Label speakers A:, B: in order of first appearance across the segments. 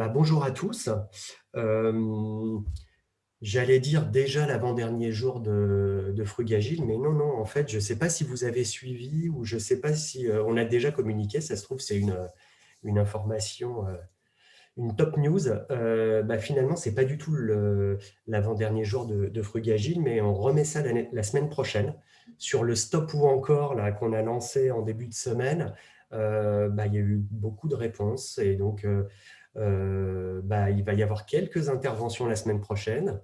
A: Bonjour à tous. Euh, J'allais dire déjà l'avant-dernier jour de Frugagile, mais non, non, en fait, je ne sais pas si vous avez suivi ou je ne sais pas si on a déjà communiqué, ça se trouve, c'est une information, une top news. Finalement, ce n'est pas du tout l'avant-dernier jour de Frugagile, mais on remet ça la semaine prochaine sur le stop ou encore là, qu'on a lancé en début de semaine. Il y a eu beaucoup de réponses et donc il va y avoir quelques interventions la semaine prochaine,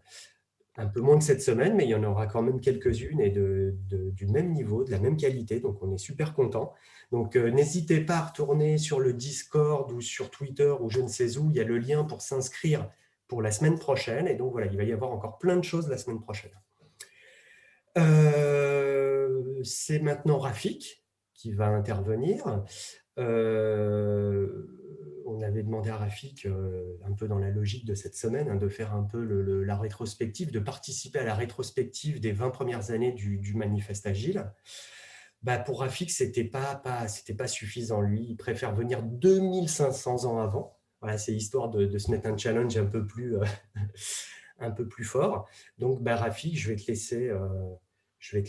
A: un peu moins que cette semaine, mais il y en aura quand même quelques-unes et du même niveau, de la même qualité, donc on est super content. Donc n'hésitez pas à retourner sur le Discord ou sur Twitter ou je ne sais où, il y a le lien pour s'inscrire pour la semaine prochaine, et donc voilà, il va y avoir encore plein de choses la semaine prochaine. C'est maintenant Rafik qui va intervenir. On avait demandé à Rafik, un peu dans la logique de cette semaine, hein, de faire un peu la rétrospective, de participer à la rétrospective des 20 premières années du Manifeste Agile. Pour Rafik, c'était pas suffisant. Lui, il préfère venir 2500 ans avant. Voilà, c'est histoire de se mettre un challenge un peu plus, un peu plus fort. Donc, Rafik, je vais te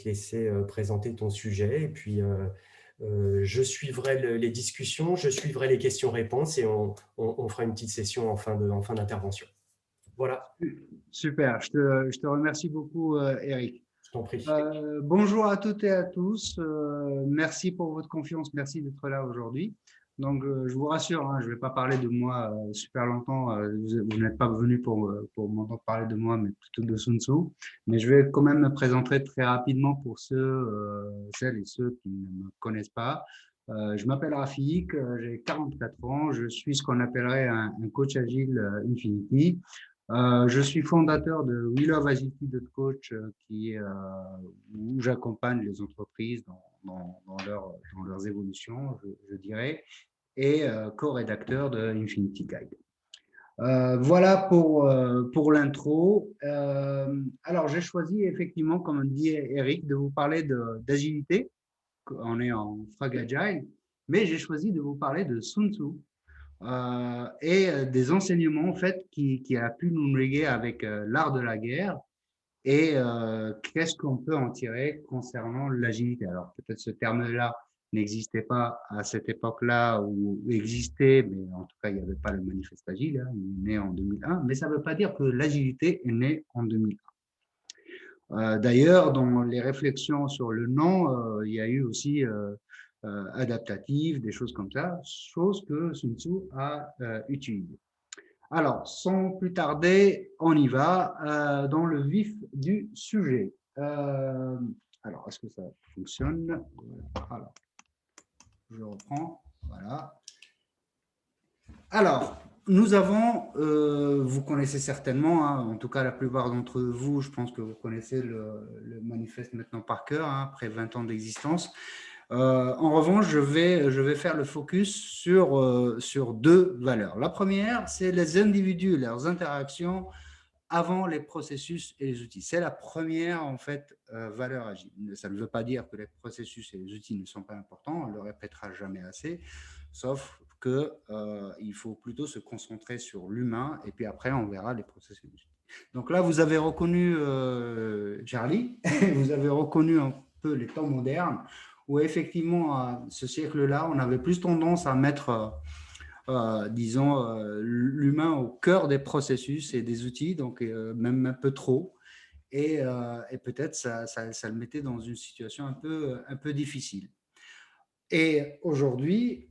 A: laisser présenter ton sujet et puis je suivrai les discussions, je suivrai les questions-réponses et on fera une petite session en fin d'intervention. Voilà,
B: Super, je te remercie beaucoup, Eric.
A: je t'en prie.
B: Bonjour à toutes et à tous. Merci pour votre confiance, merci d'être là aujourd'hui. Donc, je vous rassure, hein, je ne vais pas parler de moi super longtemps. Vous n'êtes pas venu pour m'entendre parler de moi, mais plutôt de Sun Tzu. Mais je vais quand même me présenter très rapidement pour celles et ceux qui ne me connaissent pas. Je m'appelle Rafik, j'ai 44 ans, je suis ce qu'on appellerait un coach agile Infinity. Je suis fondateur de We Love Agility.coach où j'accompagne les entreprises dans leurs évolutions, je dirais, et co-rédacteur de Infinity Guide. Voilà pour l'intro. Alors, j'ai choisi effectivement, comme dit Eric, de vous parler d'agilité. On est en Frag Agile, mais j'ai choisi de vous parler de Sun Tzu, et des enseignements en fait qui a pu nous léguer avec l'art de la guerre et qu'est-ce qu'on peut en tirer concernant l'agilité. Alors peut-être ce terme-là n'existait pas à cette époque-là ou existait, mais en tout cas il n'y avait pas le manifeste agile, hein, il est né en 2001, mais ça ne veut pas dire que l'agilité est née en 2001. D'ailleurs, dans les réflexions sur le nom, il y a eu aussi adaptative, des choses comme ça, choses que Sun Tzu a utilisées. Alors, sans plus tarder, on y va dans le vif du sujet. Alors, est-ce que ça fonctionne? Alors, je reprends. Voilà. Alors, nous avons, vous connaissez certainement, hein, en tout cas la plupart d'entre vous, je pense que vous connaissez le manifeste maintenant par cœur, hein, après 20 ans d'existence. En revanche, je vais faire le focus sur deux valeurs. La première, c'est les individus, leurs interactions avant les processus et les outils. C'est la première, en fait, valeur agile. Ça ne veut pas dire que les processus et les outils ne sont pas importants, on ne le répétera jamais assez, sauf qu'il faut plutôt se concentrer sur l'humain et puis après, on verra les processus. Donc là, vous avez reconnu Charlie, vous avez reconnu un peu les temps modernes, où effectivement, à ce siècle-là, on avait plus tendance à mettre disons, l'humain au cœur des processus et des outils, donc même un peu trop. Et peut-être ça le mettait dans une situation un peu difficile. Et aujourd'hui,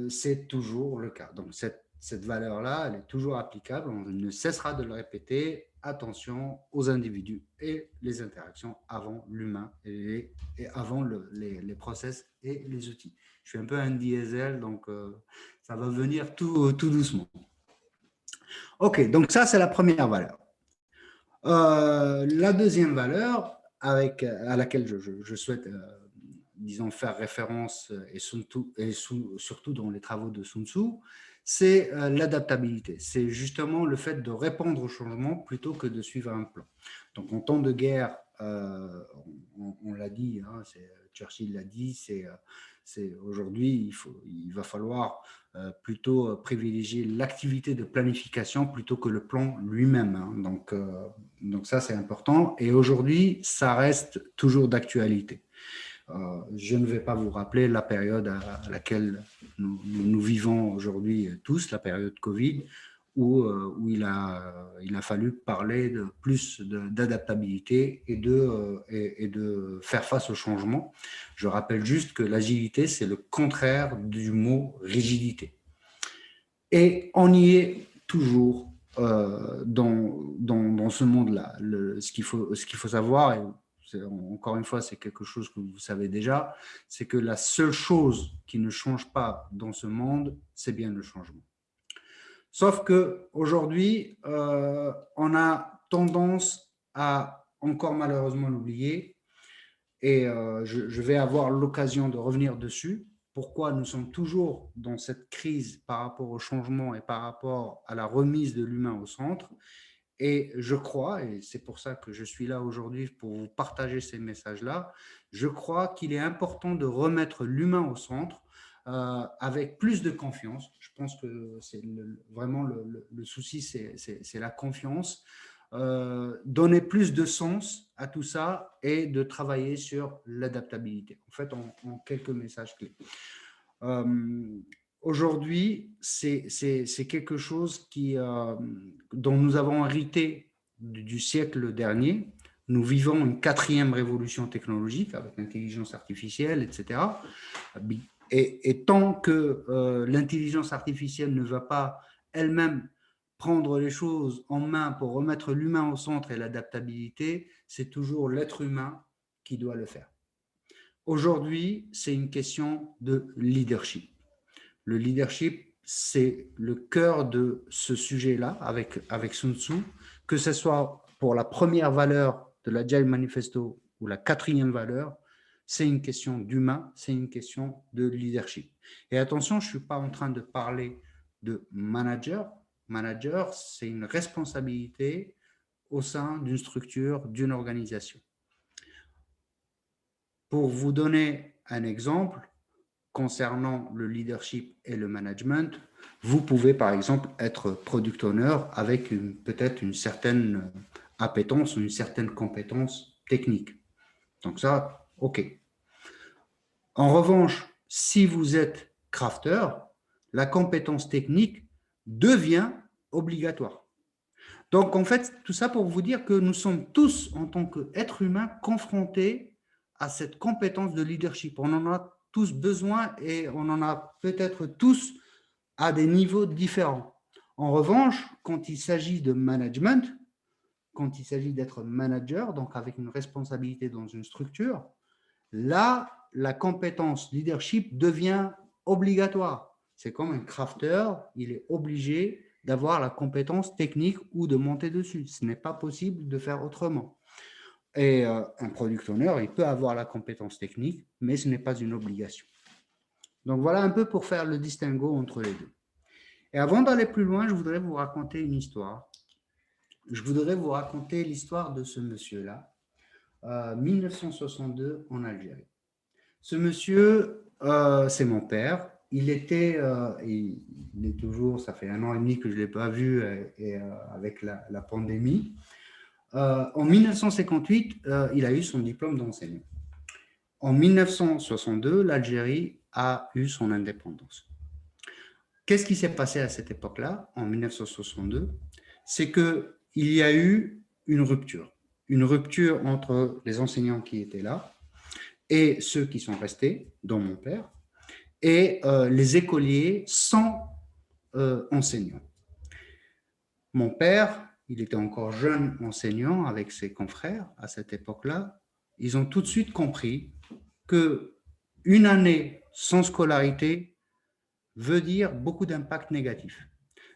B: c'est toujours le cas. Donc cette valeur-là, elle est toujours applicable, on ne cessera de le répéter. Attention aux individus et les interactions avant l'humain et avant les process et les outils. Je suis un peu un diesel, donc ça va venir tout doucement. OK, donc ça, c'est la première valeur. La deuxième valeur à laquelle je souhaite, disons, faire référence, et surtout dans les travaux de Sun Tzu, c'est l'adaptabilité. C'est justement le fait de répondre au changement plutôt que de suivre un plan. Donc, en temps de guerre, on l'a dit, hein, Churchill l'a dit, Aujourd'hui, il va falloir plutôt privilégier l'activité de planification plutôt que le plan lui-même, hein. Donc ça, c'est important. Et aujourd'hui, ça reste toujours d'actualité. Je ne vais pas vous rappeler la période à laquelle nous vivons aujourd'hui tous, la période Covid, où il a fallu parler de plus d'adaptabilité et de faire face au changement. Je rappelle juste que l'agilité, c'est le contraire du mot rigidité. Et on y est toujours dans ce monde-là. Ce qu'il faut savoir, et encore une fois, c'est quelque chose que vous savez déjà, c'est que la seule chose qui ne change pas dans ce monde, c'est bien le changement. Sauf qu'aujourd'hui, on a tendance à encore malheureusement l'oublier, et je vais avoir l'occasion de revenir dessus. Pourquoi nous sommes toujours dans cette crise par rapport au changement et par rapport à la remise de l'humain au centre. Et je crois, et c'est pour ça que je suis là aujourd'hui pour vous partager ces messages-là, je crois qu'il est important de remettre l'humain au centre avec plus de confiance. Je pense que c'est vraiment le souci, c'est la confiance. Donner plus de sens à tout ça et de travailler sur l'adaptabilité. En fait, en quelques messages clés. Aujourd'hui, c'est quelque chose dont nous avons hérité du siècle dernier. Nous vivons une 4e révolution technologique avec l'intelligence artificielle, etc. Et tant que l'intelligence artificielle ne va pas elle-même prendre les choses en main pour remettre l'humain au centre et l'adaptabilité, c'est toujours l'être humain qui doit le faire. Aujourd'hui, c'est une question de leadership. Le leadership, c'est le cœur de ce sujet-là avec Sun Tzu, que ce soit pour la première valeur de l'Agile Manifesto ou la 4e valeur, c'est une question d'humain, c'est une question de leadership. Et attention, je ne suis pas en train de parler de manager. Manager, c'est une responsabilité au sein d'une structure, d'une organisation. Pour vous donner un exemple, concernant le leadership et le management, vous pouvez par exemple être product owner avec peut-être une certaine appétence ou une certaine compétence technique. Donc ça, OK. En revanche, si vous êtes crafter, la compétence technique devient obligatoire. Donc en fait, tout ça pour vous dire que nous sommes tous, en tant qu'êtres humains, confrontés à cette compétence de leadership. On en a tous besoin et on en a peut-être tous à des niveaux différents. En revanche, quand il s'agit de management, quand il s'agit d'être manager, donc avec une responsabilité dans une structure, là, la compétence leadership devient obligatoire. C'est comme un crafter, il est obligé d'avoir la compétence technique ou de monter dessus. Ce n'est pas possible de faire autrement. Et un product owner, il peut avoir la compétence technique, mais ce n'est pas une obligation. Donc voilà un peu pour faire le distinguo entre les deux. Et avant d'aller plus loin, je voudrais vous raconter une histoire. Je voudrais vous raconter l'histoire de ce monsieur-là, 1962 en Algérie. Ce monsieur, c'est mon père. Il est toujours, ça fait 1 an et demi que je ne l'ai pas vu avec la pandémie. En 1958, il a eu son diplôme d'enseignant. En 1962, l'Algérie a eu son indépendance. Qu'est-ce qui s'est passé à cette époque-là, en 1962? C'est qu'il y a eu une rupture entre les enseignants qui étaient là et ceux qui sont restés, dont mon père, et les écoliers sans enseignants. Mon père, il était encore jeune enseignant avec ses confrères à cette époque-là. Ils ont tout de suite compris qu'une année sans scolarité veut dire beaucoup d'impact négatif,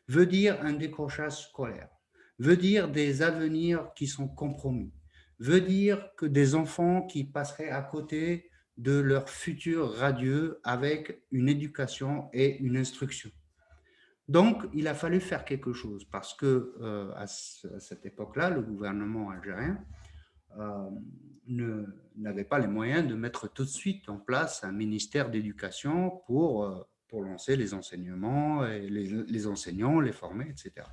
B: veut dire un décrochage scolaire, veut dire des avenirs qui sont compromis, veut dire que des enfants qui passeraient à côté de leur futur radieux avec une éducation et une instruction. Donc, il a fallu faire quelque chose parce que à cette époque-là, le gouvernement algérien n'avait pas les moyens de mettre tout de suite en place un ministère d'éducation pour lancer les enseignements, et les enseignants, les former, etc.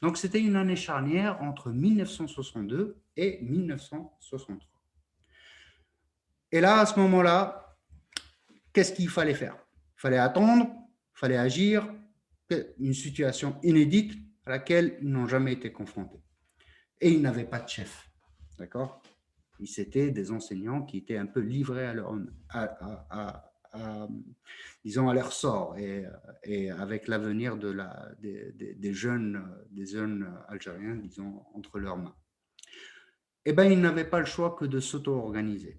B: Donc, c'était une année charnière entre 1962 et 1963. Et là, à ce moment-là, qu'est-ce qu'il fallait faire? Il fallait attendre, il fallait agir, une situation inédite à laquelle ils n'ont jamais été confrontés. Et ils n'avaient pas de chef, d'accord? C'était des enseignants qui étaient un peu livrés à leur, disons, à leur sort et avec l'avenir des jeunes Algériens, disons, entre leurs mains. Eh bien, ils n'avaient pas le choix que de s'auto-organiser.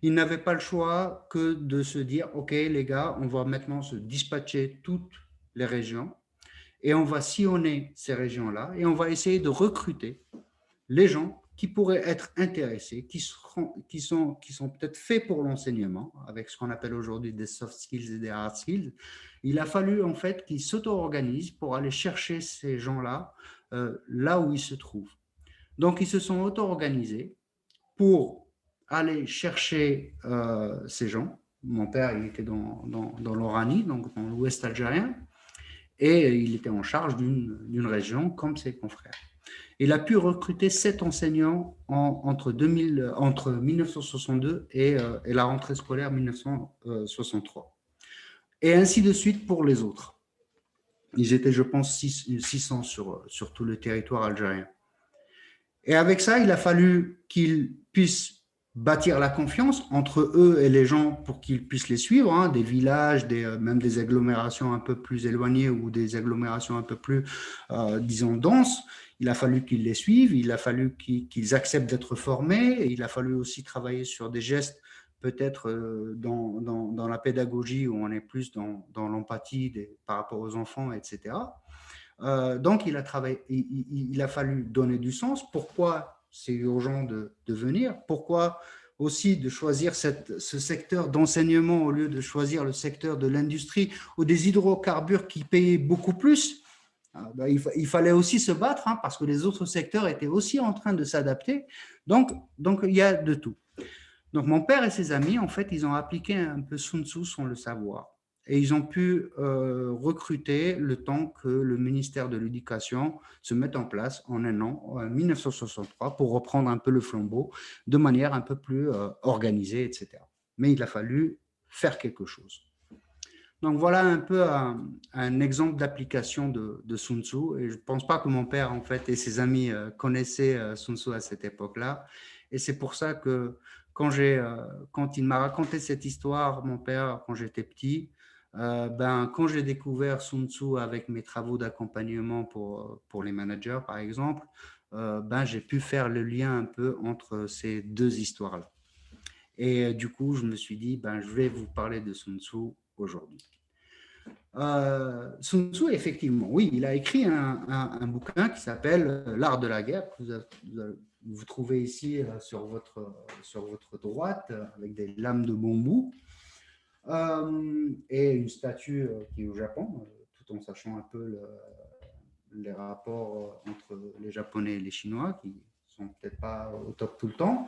B: Ils n'avaient pas le choix que de se dire, OK, les gars, on va maintenant se dispatcher toutes les régions et on va sillonner ces régions-là et on va essayer de recruter les gens qui pourraient être intéressés, qui sont peut-être faits pour l'enseignement, avec ce qu'on appelle aujourd'hui des soft skills et des hard skills. Il a fallu en fait qu'ils s'auto-organisent pour aller chercher ces gens-là là où ils se trouvent. Donc, ils se sont auto-organisés pour aller chercher ces gens. Mon père, il était dans l'Oranie, donc dans l'ouest algérien, et il était en charge d'une région comme ses confrères. Il a pu recruter 7 enseignants entre 1962 et la rentrée scolaire 1963. Et ainsi de suite pour les autres. Ils étaient, je pense, 600 sur tout le territoire algérien. Et avec ça, il a fallu qu'ils puissent bâtir la confiance entre eux et les gens pour qu'ils puissent les suivre, hein, des villages, même des agglomérations un peu plus éloignées ou des agglomérations un peu plus, disons, denses. Il a fallu qu'ils les suivent, il a fallu qu'ils acceptent d'être formés, et il a fallu aussi travailler sur des gestes peut-être dans la pédagogie où on est plus dans l'empathie par rapport aux enfants, etc. Donc, il a fallu donner du sens. Pourquoi c'est urgent de venir? Pourquoi aussi de choisir ce secteur d'enseignement au lieu de choisir le secteur de l'industrie ou des hydrocarbures qui payaient beaucoup plus? Il fallait aussi se battre, hein, parce que les autres secteurs étaient aussi en train de s'adapter. Donc, il y a de tout. Donc, mon père et ses amis, en fait, ils ont appliqué un peu Sun Tzu sans le savoir. Et ils ont pu recruter le temps que le ministère de l'Éducation se mette en place en un an, en 1963, pour reprendre un peu le flambeau de manière un peu plus organisée, etc. Mais il a fallu faire quelque chose. Donc, voilà un peu un exemple d'application de Sun Tzu. Et je ne pense pas que mon père, en fait, et ses amis connaissaient Sun Tzu à cette époque-là. Et c'est pour ça que quand il m'a raconté cette histoire, mon père, quand j'étais petit, quand j'ai découvert Sun Tzu avec mes travaux d'accompagnement pour les managers, par exemple, j'ai pu faire le lien un peu entre ces deux histoires-là. Et du coup, je me suis dit, je vais vous parler de Sun Tzu aujourd'hui. Sun Tzu, effectivement, oui, il a écrit un bouquin qui s'appelle L'art de la guerre, que vous trouvez ici sur votre droite, avec des lames de bambou, et une statue qui est au Japon, tout en sachant un peu les rapports entre les Japonais et les Chinois, qui sont peut-être pas au top tout le temps.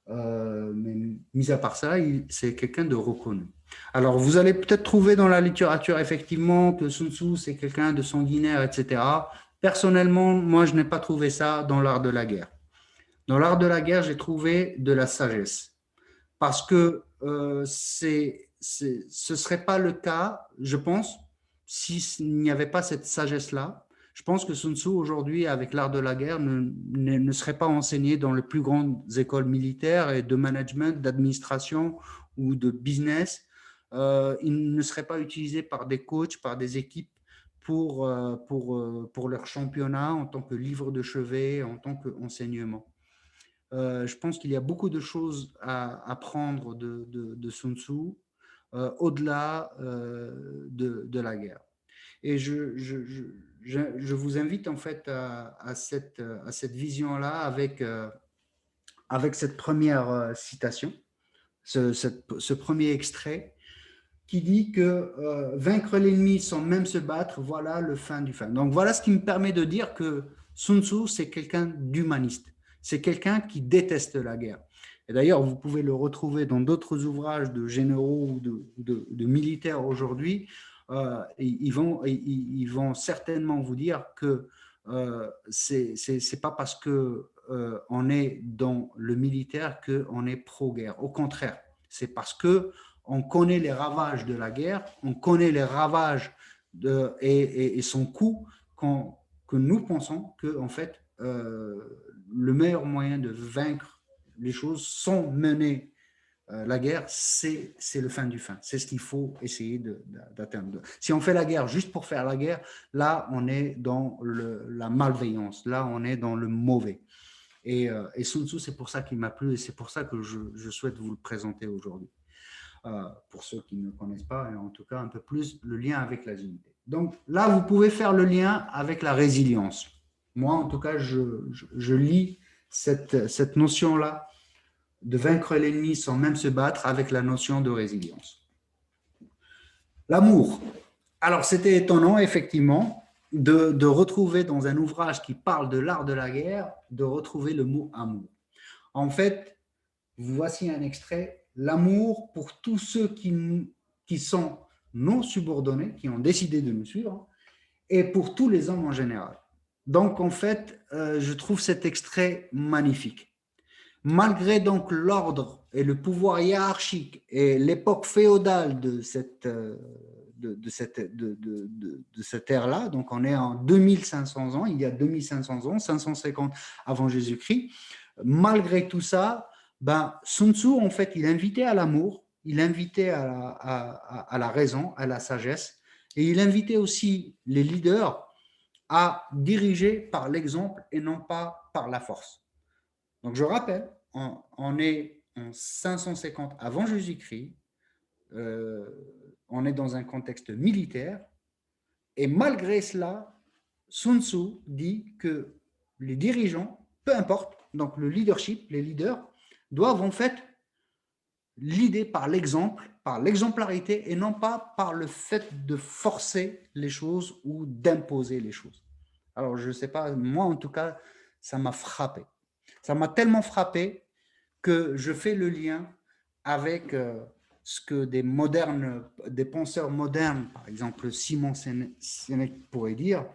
B: Mais mis à part ça, c'est quelqu'un de reconnu. Alors, vous allez peut-être trouver dans la littérature, effectivement, que Sun Tzu, c'est quelqu'un de sanguinaire, etc. Personnellement, moi, je n'ai pas trouvé ça dans l'art de la guerre. Dans l'art de la guerre, j'ai trouvé de la sagesse. Parce que ce ne serait pas le cas, je pense, s'il n'y avait pas cette sagesse-là. Je pense que Sun Tzu, aujourd'hui, avec l'art de la guerre, ne serait pas enseigné dans les plus grandes écoles militaires et de management, d'administration ou de business. Il ne serait pas utilisé par des coachs, par des équipes pour leur championnat en tant que livre de chevet, en tant qu'enseignement. Je pense qu'il y a beaucoup de choses à apprendre de Sun Tzu au-delà de la guerre. Et je vous invite en fait à cette vision-là avec cette première citation, ce premier extrait qui dit que vaincre l'ennemi sans même se battre, voilà le fin du fin. Donc voilà ce qui me permet de dire que Sun Tzu, c'est quelqu'un d'humaniste. c'est quelqu'un qui déteste la guerre. Et d'ailleurs, vous pouvez le retrouver dans d'autres ouvrages de généraux ou de militaires aujourd'hui. Ils vont certainement vous dire que c'est pas parce que on est dans le militaire qu'on est pro-guerre. Au contraire, c'est parce que on connaît les ravages de la guerre, on connaît les ravages et son coût que nous pensons que en fait le meilleur moyen de vaincre les choses sans mener la guerre, c'est le fin du fin. C'est ce qu'il faut essayer d'atteindre. Si on fait la guerre juste pour faire la guerre, là, on est dans la malveillance. Là, on est dans le mauvais. Et Sun Tzu, c'est pour ça qu'il m'a plu et c'est pour ça que je souhaite vous le présenter aujourd'hui. Pour ceux qui ne connaissent pas, et en tout cas un peu plus le lien avec la unité. Donc là, vous pouvez faire le lien avec la résilience. Moi, en tout cas, je lis cette notion-là de vaincre l'ennemi sans même se battre avec la notion de résilience. L'amour. Alors, c'était étonnant, effectivement, de retrouver dans un ouvrage qui parle de l'art de la guerre, de retrouver le mot amour. En fait, voici un extrait. L'amour pour tous ceux qui sont nos subordonnés, qui ont décidé de nous suivre, et pour tous les hommes en général. Donc, en fait, je trouve cet extrait magnifique. Malgré donc l'ordre et le pouvoir hiérarchique et l'époque féodale de cette ère-là, donc on est en 2500 ans, il y a 2500 ans, 550 avant Jésus-Christ, malgré tout ça, Sun Tzu, en fait, il invitait à l'amour, il invitait à la raison, à la sagesse, et il invitait aussi les leaders à diriger par l'exemple et non pas par la force. Donc, je rappelle, on est en 550 avant Jésus-Christ, on est dans un contexte militaire, et malgré cela, Sun Tzu dit que les dirigeants, peu importe, donc le leadership, les leaders, doivent en fait l'idée par l'exemple, par l'exemplarité, et non pas par le fait de forcer les choses ou d'imposer les choses. Alors, je ne sais pas, moi en tout cas, ça m'a frappé. Ça m'a tellement frappé que je fais le lien avec ce que des penseurs modernes, par exemple Simon Sinek pourrait dire,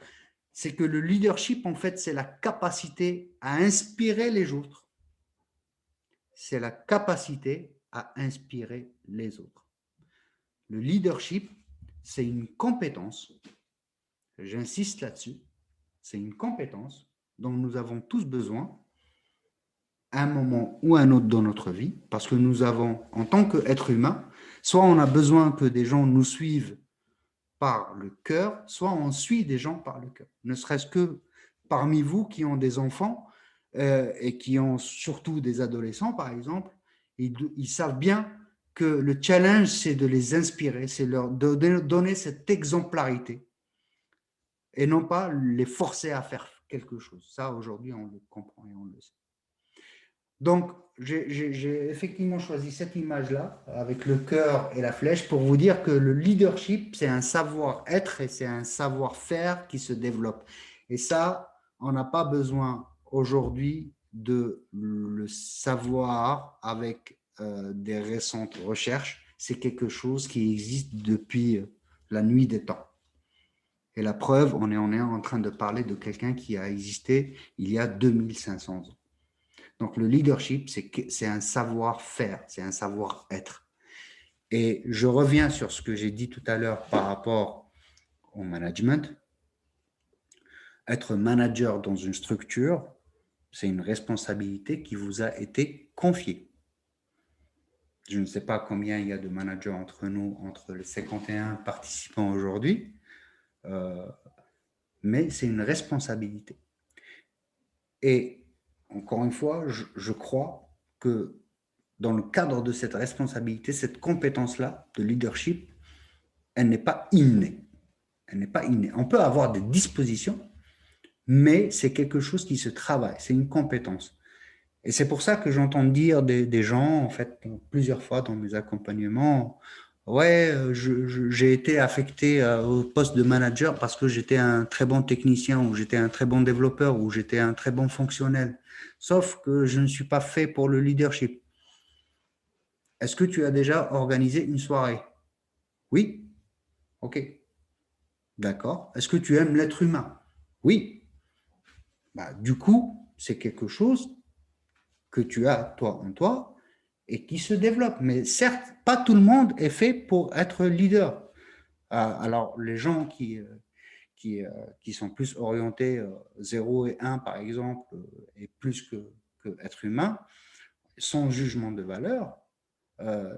B: c'est que le leadership, en fait, c'est la capacité à inspirer les autres. C'est la capacité à inspirer les autres. Le leadership, c'est une compétence, j'insiste là-dessus, c'est une compétence dont nous avons tous besoin à un moment ou à un autre dans notre vie, parce que nous avons, en tant qu'être humain, soit on a besoin que des gens nous suivent par le cœur, soit on suit des gens par le cœur. Ne serait-ce que parmi vous qui ont des enfants et qui ont surtout des adolescents, par exemple, ils savent bien que le challenge, c'est de les inspirer, c'est leur donner cette exemplarité et non pas les forcer à faire quelque chose. Ça, aujourd'hui, on le comprend et on le sait. Donc, j'ai effectivement choisi cette image-là, avec le cœur et la flèche, pour vous dire que le leadership, c'est un savoir-être et c'est un savoir-faire qui se développe. Et ça, on n'a pas besoin aujourd'hui de le savoir avec des récentes recherches. C'est quelque chose qui existe depuis la nuit des temps. Et la preuve, on est en train de parler de quelqu'un qui a existé il y a 2500 ans. Donc, le leadership, c'est un savoir-faire, c'est un savoir-être. Et je reviens sur ce que j'ai dit tout à l'heure par rapport au management. Être manager dans une structure, c'est une responsabilité qui vous a été confiée. Je ne sais pas combien il y a de managers entre nous, entre les 51 participants aujourd'hui, mais c'est une responsabilité. Et encore une fois, je crois que dans le cadre de cette responsabilité, cette compétence-là de leadership, elle n'est pas innée. Elle n'est pas innée. On peut avoir des dispositions, mais c'est quelque chose qui se travaille, c'est une compétence. Et c'est pour ça que j'entends dire des gens, en fait, plusieurs fois dans mes accompagnements, Ouais, j'ai été affecté au poste de manager parce que j'étais un très bon technicien ou j'étais un très bon développeur ou j'étais un très bon fonctionnel. Sauf que je ne suis pas fait pour le leadership. Est-ce que tu as déjà organisé une soirée? Oui. OK. D'accord. Est-ce que tu aimes l'être humain? Oui. Bah, du coup, c'est quelque chose que tu as toi en toi et qui se développe. Mais certes, pas tout le monde est fait pour être leader. Alors, les gens qui sont plus orientés 0 et 1, par exemple, et plus que être humain, sans jugement de valeur, euh,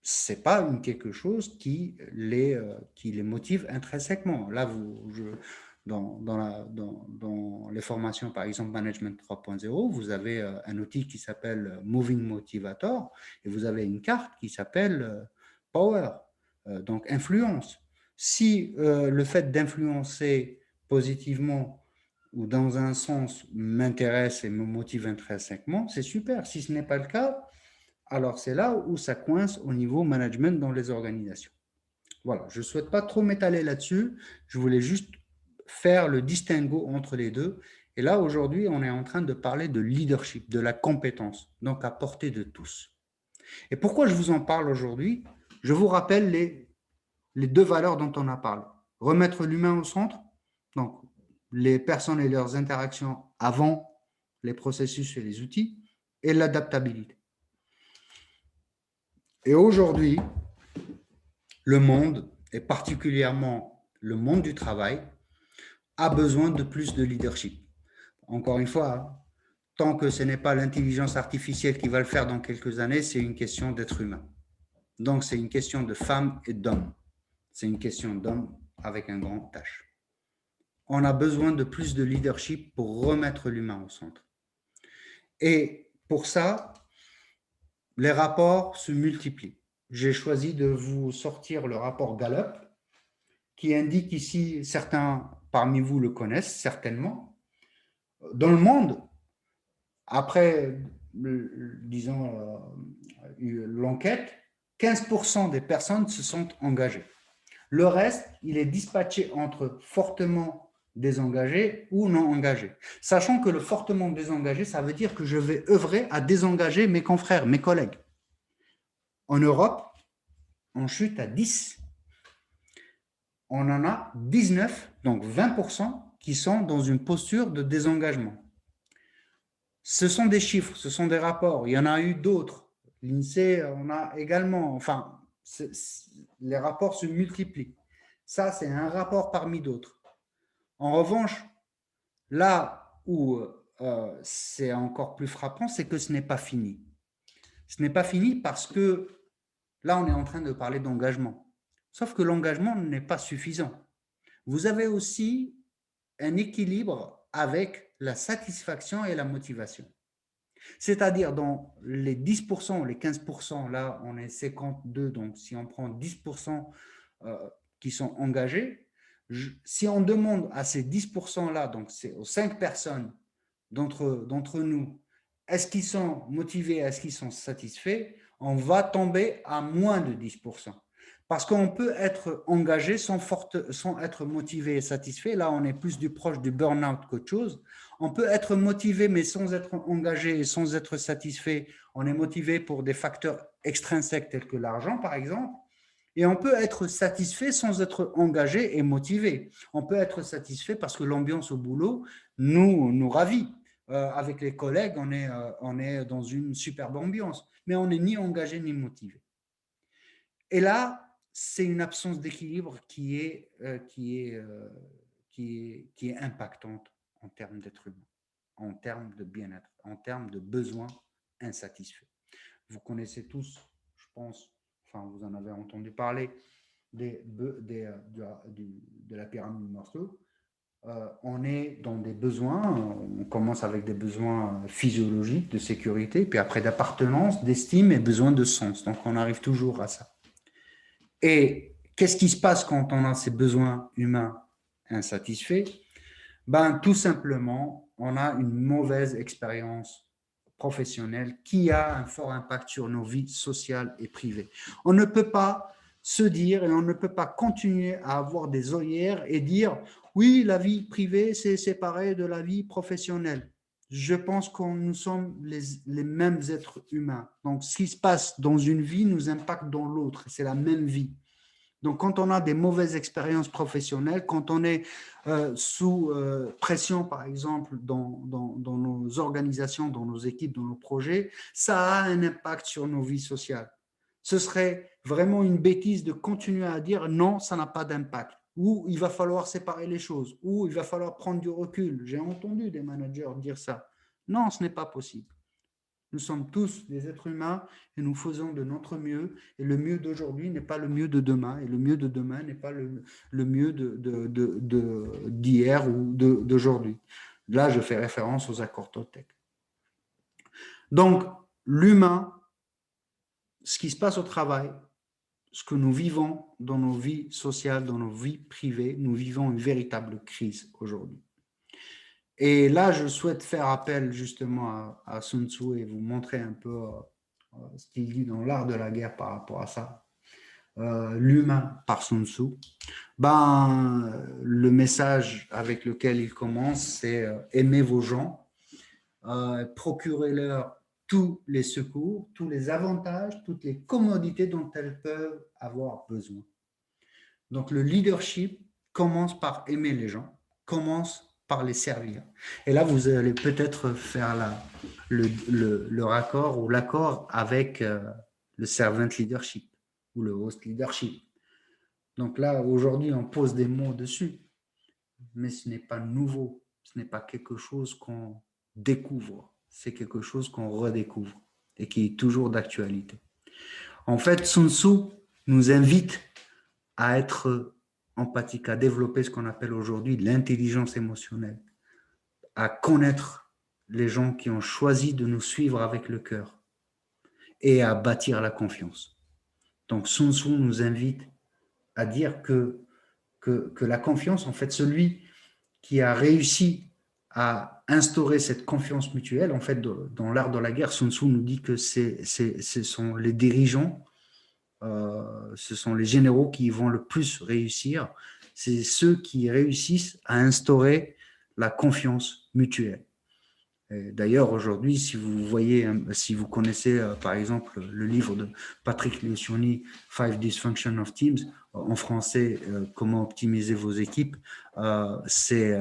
B: c'est pas quelque chose qui les motive intrinsèquement. Là, dans les formations, par exemple Management 3.0, vous avez un outil qui s'appelle Moving Motivator et vous avez une carte qui s'appelle Power, donc influence. Si le fait d'influencer positivement ou dans un sens m'intéresse et me motive intrinsèquement, c'est super. Si ce n'est pas le cas, alors c'est là où ça coince au niveau management dans les organisations. Voilà, je ne souhaite pas trop m'étaler là-dessus, je voulais juste faire le distinguo entre les deux. Et là, aujourd'hui, on est en train de parler de leadership, de la compétence, donc à portée de tous. Et pourquoi je vous en parle aujourd'hui? Je vous rappelle les deux valeurs dont on a parlé. Remettre l'humain au centre, donc les personnes et leurs interactions avant les processus et les outils, et l'adaptabilité. Et aujourd'hui, le monde, et particulièrement le monde du travail, a besoin de plus de leadership. Encore une fois, tant que ce n'est pas l'intelligence artificielle qui va le faire dans quelques années, c'est une question d'être humain. Donc, c'est une question de femmes et d'hommes. C'est une question d'hommes avec un grand H. On a besoin de plus de leadership pour remettre l'humain au centre. Et pour ça, les rapports se multiplient. J'ai choisi de vous sortir le rapport Gallup, qui indique ici, certains parmi vous le connaissent certainement, dans le monde, après, disons, l'enquête, 15% des personnes se sont engagées. Le reste, il est dispatché entre fortement désengagé ou non engagé. Sachant que le fortement désengagé, ça veut dire que je vais œuvrer à désengager mes confrères, mes collègues. En Europe, on chute à 10. On en a 19, donc 20%, qui sont dans une posture de désengagement. Ce sont des chiffres, ce sont des rapports. Il y en a eu d'autres. L'INSEE, on a également, enfin, les rapports se multiplient. Ça, c'est un rapport parmi d'autres. En revanche, là où c'est encore plus frappant, c'est que ce n'est pas fini. Ce n'est pas fini parce que là, on est en train de parler d'engagement. Sauf que l'engagement n'est pas suffisant. Vous avez aussi un équilibre avec la satisfaction et la motivation. C'est-à-dire dans les 10% ou les 15%, là on est 52, donc si on prend 10% qui sont engagés, si on demande à ces 10%-là, donc c'est aux 5 personnes d'entre nous, est-ce qu'ils sont motivés, est-ce qu'ils sont satisfaits, on va tomber à moins de 10%. Parce qu'on peut être engagé sans être motivé et satisfait. Là, on est plus proche du burn-out qu'autre chose. On peut être motivé, mais sans être engagé et sans être satisfait. On est motivé pour des facteurs extrinsèques tels que l'argent, par exemple. Et on peut être satisfait sans être engagé et motivé. On peut être satisfait parce que l'ambiance au boulot nous ravit. Avec les collègues, on est dans une superbe ambiance, mais on n'est ni engagé ni motivé. Et là, c'est une absence d'équilibre qui est impactante en termes d'être humain, en termes de bien-être, en termes de besoins insatisfaits. Vous connaissez tous, je pense, enfin vous en avez entendu parler, de la pyramide de Maslow. On est dans des besoins, on commence avec des besoins physiologiques de sécurité, puis après d'appartenance, d'estime et besoin de sens. Donc on arrive toujours à ça. Et qu'est-ce qui se passe quand on a ces besoins humains insatisfaits? Ben, tout simplement, on a une mauvaise expérience professionnelle qui a un fort impact sur nos vies sociales et privées. On ne peut pas se dire, et on ne peut pas continuer à avoir des œillères et dire, oui, la vie privée, c'est séparé de la vie professionnelle. Je pense que nous sommes les mêmes êtres humains. Donc, ce qui se passe dans une vie nous impacte dans l'autre. C'est la même vie. Donc, quand on a des mauvaises expériences professionnelles, quand on est sous pression, par exemple, dans nos organisations, dans nos équipes, dans nos projets, ça a un impact sur nos vies sociales. Ce serait vraiment une bêtise de continuer à dire non, ça n'a pas d'impact. Ou il va falloir séparer les choses, ou il va falloir prendre du recul. J'ai entendu des managers dire ça. Non, ce n'est pas possible. Nous sommes tous des êtres humains et nous faisons de notre mieux. Et le mieux d'aujourd'hui n'est pas le mieux de demain. Et le mieux de demain n'est pas le mieux d'hier ou d'aujourd'hui. Là, je fais référence aux accords Toltec. Donc, l'humain, ce qui se passe au travail, ce que nous vivons dans nos vies sociales, dans nos vies privées, nous vivons une véritable crise aujourd'hui. Et là, je souhaite faire appel justement à Sun Tzu et vous montrer un peu ce qu'il dit dans l'art de la guerre par rapport à ça. L'humain par Sun Tzu. Le message avec lequel il commence, c'est aimez vos gens, procurez-leur tous les secours, tous les avantages, toutes les commodités dont elles peuvent avoir besoin. Donc le leadership commence par aimer les gens, commence par les servir. Et là, vous allez peut-être faire le raccord ou l'accord avec le servant leadership ou le host leadership. Donc là, aujourd'hui, on pose des mots dessus, mais ce n'est pas nouveau, ce n'est pas quelque chose qu'on découvre, c'est quelque chose qu'on redécouvre et qui est toujours d'actualité. En fait, Sun Tzu nous invite à être empathique, à développer ce qu'on appelle aujourd'hui l'intelligence émotionnelle, à connaître les gens qui ont choisi de nous suivre avec le cœur et à bâtir la confiance. Donc Sun Tzu nous invite à dire que la confiance, en fait, celui qui a réussi à instaurer cette confiance mutuelle, en fait, dans l'art de la guerre, Sun Tzu nous dit que ce sont les dirigeants, ce sont les généraux qui vont le plus réussir, c'est ceux qui réussissent à instaurer la confiance mutuelle. D'ailleurs, aujourd'hui, si vous voyez, si vous connaissez par exemple le livre de Patrick Lencioni, Five Dysfunction of Teams, en français, comment optimiser vos équipes, c'est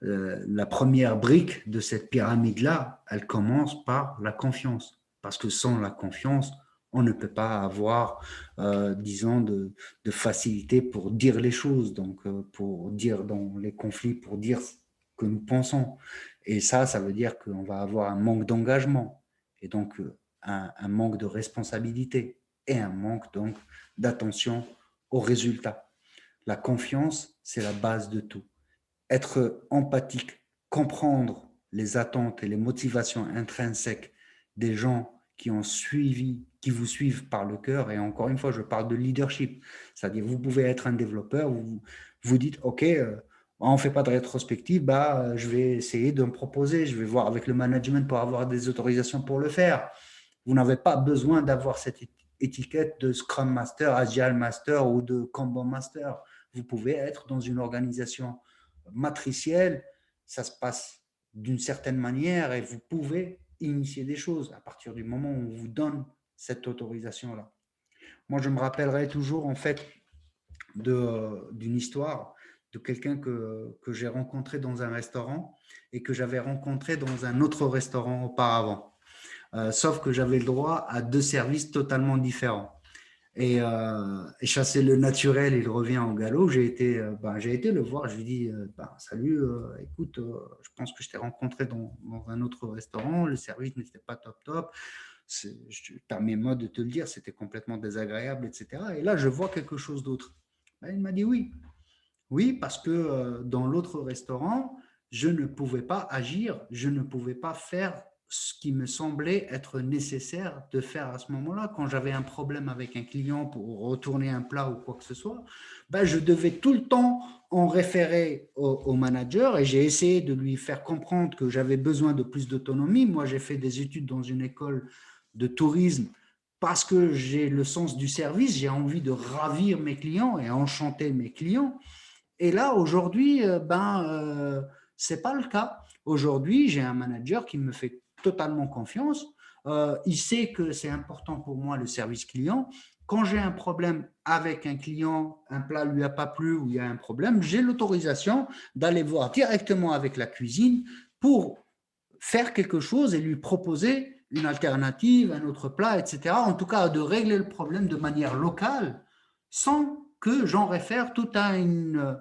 B: la première brique de cette pyramide-là, elle commence par la confiance. Parce que sans la confiance, on ne peut pas avoir, disons, de facilité pour dire les choses, donc pour dire dans les conflits, pour dire ce que nous pensons. Et ça veut dire qu'on va avoir un manque d'engagement et donc un manque de responsabilité et un manque donc d'attention aux résultats. La confiance, c'est la base de tout. Être empathique, comprendre les attentes et les motivations intrinsèques des gens qui ont suivi, qui vous suivent par le cœur. Et encore une fois, je parle de leadership. C'est-à-dire, vous pouvez être un développeur, vous dites, OK, on ne fait pas de rétrospective, je vais essayer de me proposer, je vais voir avec le management pour avoir des autorisations pour le faire. Vous n'avez pas besoin d'avoir cette étiquette de Scrum Master, Agile Master ou de Kanban Master. Vous pouvez être dans une organisation matricielle, ça se passe d'une certaine manière et vous pouvez initier des choses à partir du moment où on vous donne cette autorisation-là. Moi, je me rappellerai toujours en fait d'une histoire de quelqu'un que j'ai rencontré dans un restaurant et que j'avais rencontré dans un autre restaurant auparavant. Sauf que j'avais le droit à 2 services totalement différents. Et chasser le naturel, il revient au galop. J'ai été le voir, je lui dis salut, écoute, je pense que je t'ai rencontré dans un autre restaurant, le service n'était pas top, je permets moi de te le dire, c'était complètement désagréable, etc. Et là, je vois quelque chose d'autre. Il m'a dit oui, parce que dans l'autre restaurant, je ne pouvais pas agir, je ne pouvais pas faire ce qui me semblait être nécessaire de faire à ce moment-là. Quand j'avais un problème avec un client pour retourner un plat ou quoi que ce soit, je devais tout le temps en référer au manager et j'ai essayé de lui faire comprendre que j'avais besoin de plus d'autonomie. Moi, j'ai fait des études dans une école de tourisme parce que j'ai le sens du service, j'ai envie de ravir mes clients et enchanter mes clients. Et là, aujourd'hui, c'est pas le cas. Aujourd'hui, j'ai un manager qui me fait totalement confiance. Il sait que c'est important pour moi le service client. Quand j'ai un problème avec un client, un plat lui a pas plu ou il y a un problème, j'ai l'autorisation d'aller voir directement avec la cuisine pour faire quelque chose et lui proposer une alternative, un autre plat, etc. En tout cas, de régler le problème de manière locale sans que j'en réfère tout à une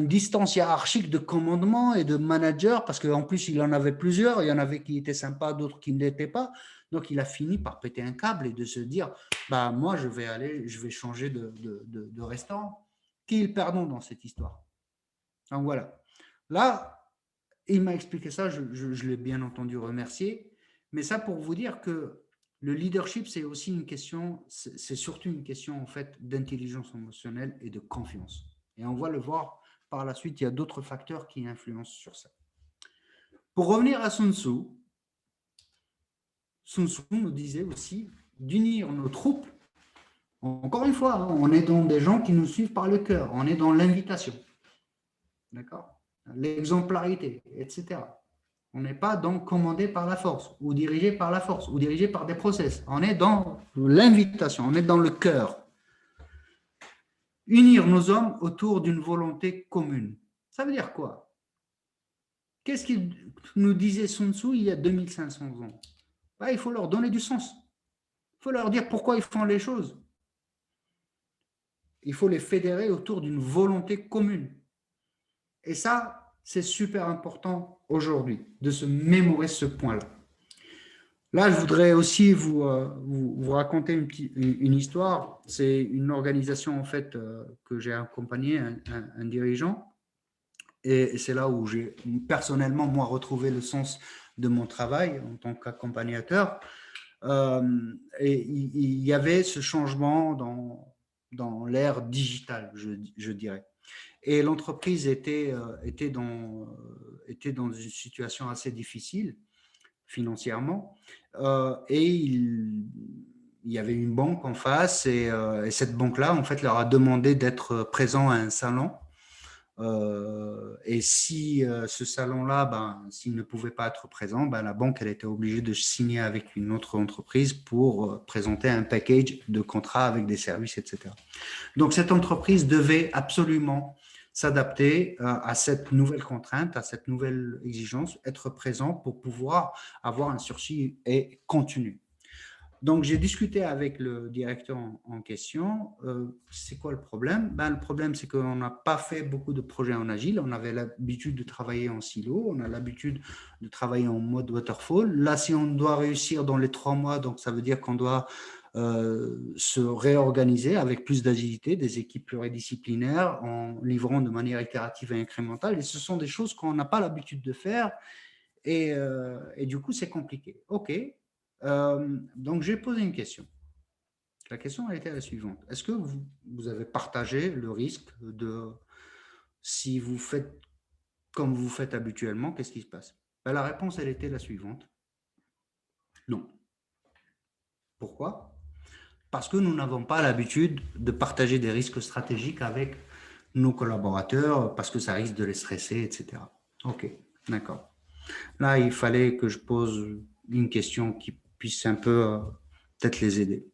B: distance hiérarchique de commandement et de manager, parce qu'en plus, il en avait plusieurs, il y en avait qui étaient sympas, d'autres qui ne l'étaient pas. Donc, il a fini par péter un câble et de se dire, bah, moi, je vais changer de restaurant. Qui est le perdant dans cette histoire? Donc, voilà. Là, il m'a expliqué ça, je l'ai bien entendu remercier. Mais ça pour vous dire que le leadership, c'est aussi une question, c'est surtout une question en fait d'intelligence émotionnelle et de confiance. Et on va le voir par la suite, il y a d'autres facteurs qui influencent sur ça. Pour revenir à Sun Tzu, Sun Tzu nous disait aussi d'unir nos troupes. Encore une fois, on est dans des gens qui nous suivent par le cœur, on est dans l'invitation, d'accord, l'exemplarité, etc. On n'est pas donc commandé par la force ou dirigé par la force ou dirigé par des process. On est dans l'invitation, on est dans le cœur. Unir nos hommes autour d'une volonté commune. Ça veut dire quoi? Qu'est-ce qu'il nous disait Sun Tzu il y a 2500 ans? Il faut leur donner du sens. Il faut leur dire pourquoi ils font les choses. Il faut les fédérer autour d'une volonté commune. Et ça, c'est super important aujourd'hui de se mémoriser ce point-là. Là, je voudrais aussi vous raconter une histoire. C'est une organisation en fait que j'ai accompagné, un dirigeant. Et c'est là où j'ai personnellement, moi, retrouvé le sens de mon travail en tant qu'accompagnateur. Et il y avait ce changement dans l'ère digitale, je dirais. Et l'entreprise était dans une situation assez difficile financièrement. Et il y avait une banque en face et cette banque-là, en fait, leur a demandé d'être présent à un salon. Et si ce salon-là, s'il ne pouvait pas être présent, la banque, elle était obligée de signer avec une autre entreprise pour présenter un package de contrats avec des services, etc. Donc, cette entreprise devait absolument s'adapter à cette nouvelle contrainte, à cette nouvelle exigence, être présent pour pouvoir avoir un sursis et continu. Donc, j'ai discuté avec le directeur en question. C'est quoi le problème? Le problème, c'est qu'on n'a pas fait beaucoup de projets en agile. On avait l'habitude de travailler en silo. On a l'habitude de travailler en mode waterfall. Là, si on doit réussir dans les 3 mois, donc ça veut dire qu'on doit se réorganiser avec plus d'agilité, des équipes pluridisciplinaires en livrant de manière itérative et incrémentale. Et ce sont des choses qu'on n'a pas l'habitude de faire. Et du coup, c'est compliqué. OK. Donc, j'ai posé une question. La question a été la suivante. Est-ce que vous avez partagé le risque de, si vous faites comme vous faites habituellement, qu'est-ce qui se passe? La réponse, elle était la suivante. Non. Pourquoi? Parce que nous n'avons pas l'habitude de partager des risques stratégiques avec nos collaborateurs, parce que ça risque de les stresser, etc. OK, d'accord. Là, il fallait que je pose une question qui puisse un peu peut-être les aider.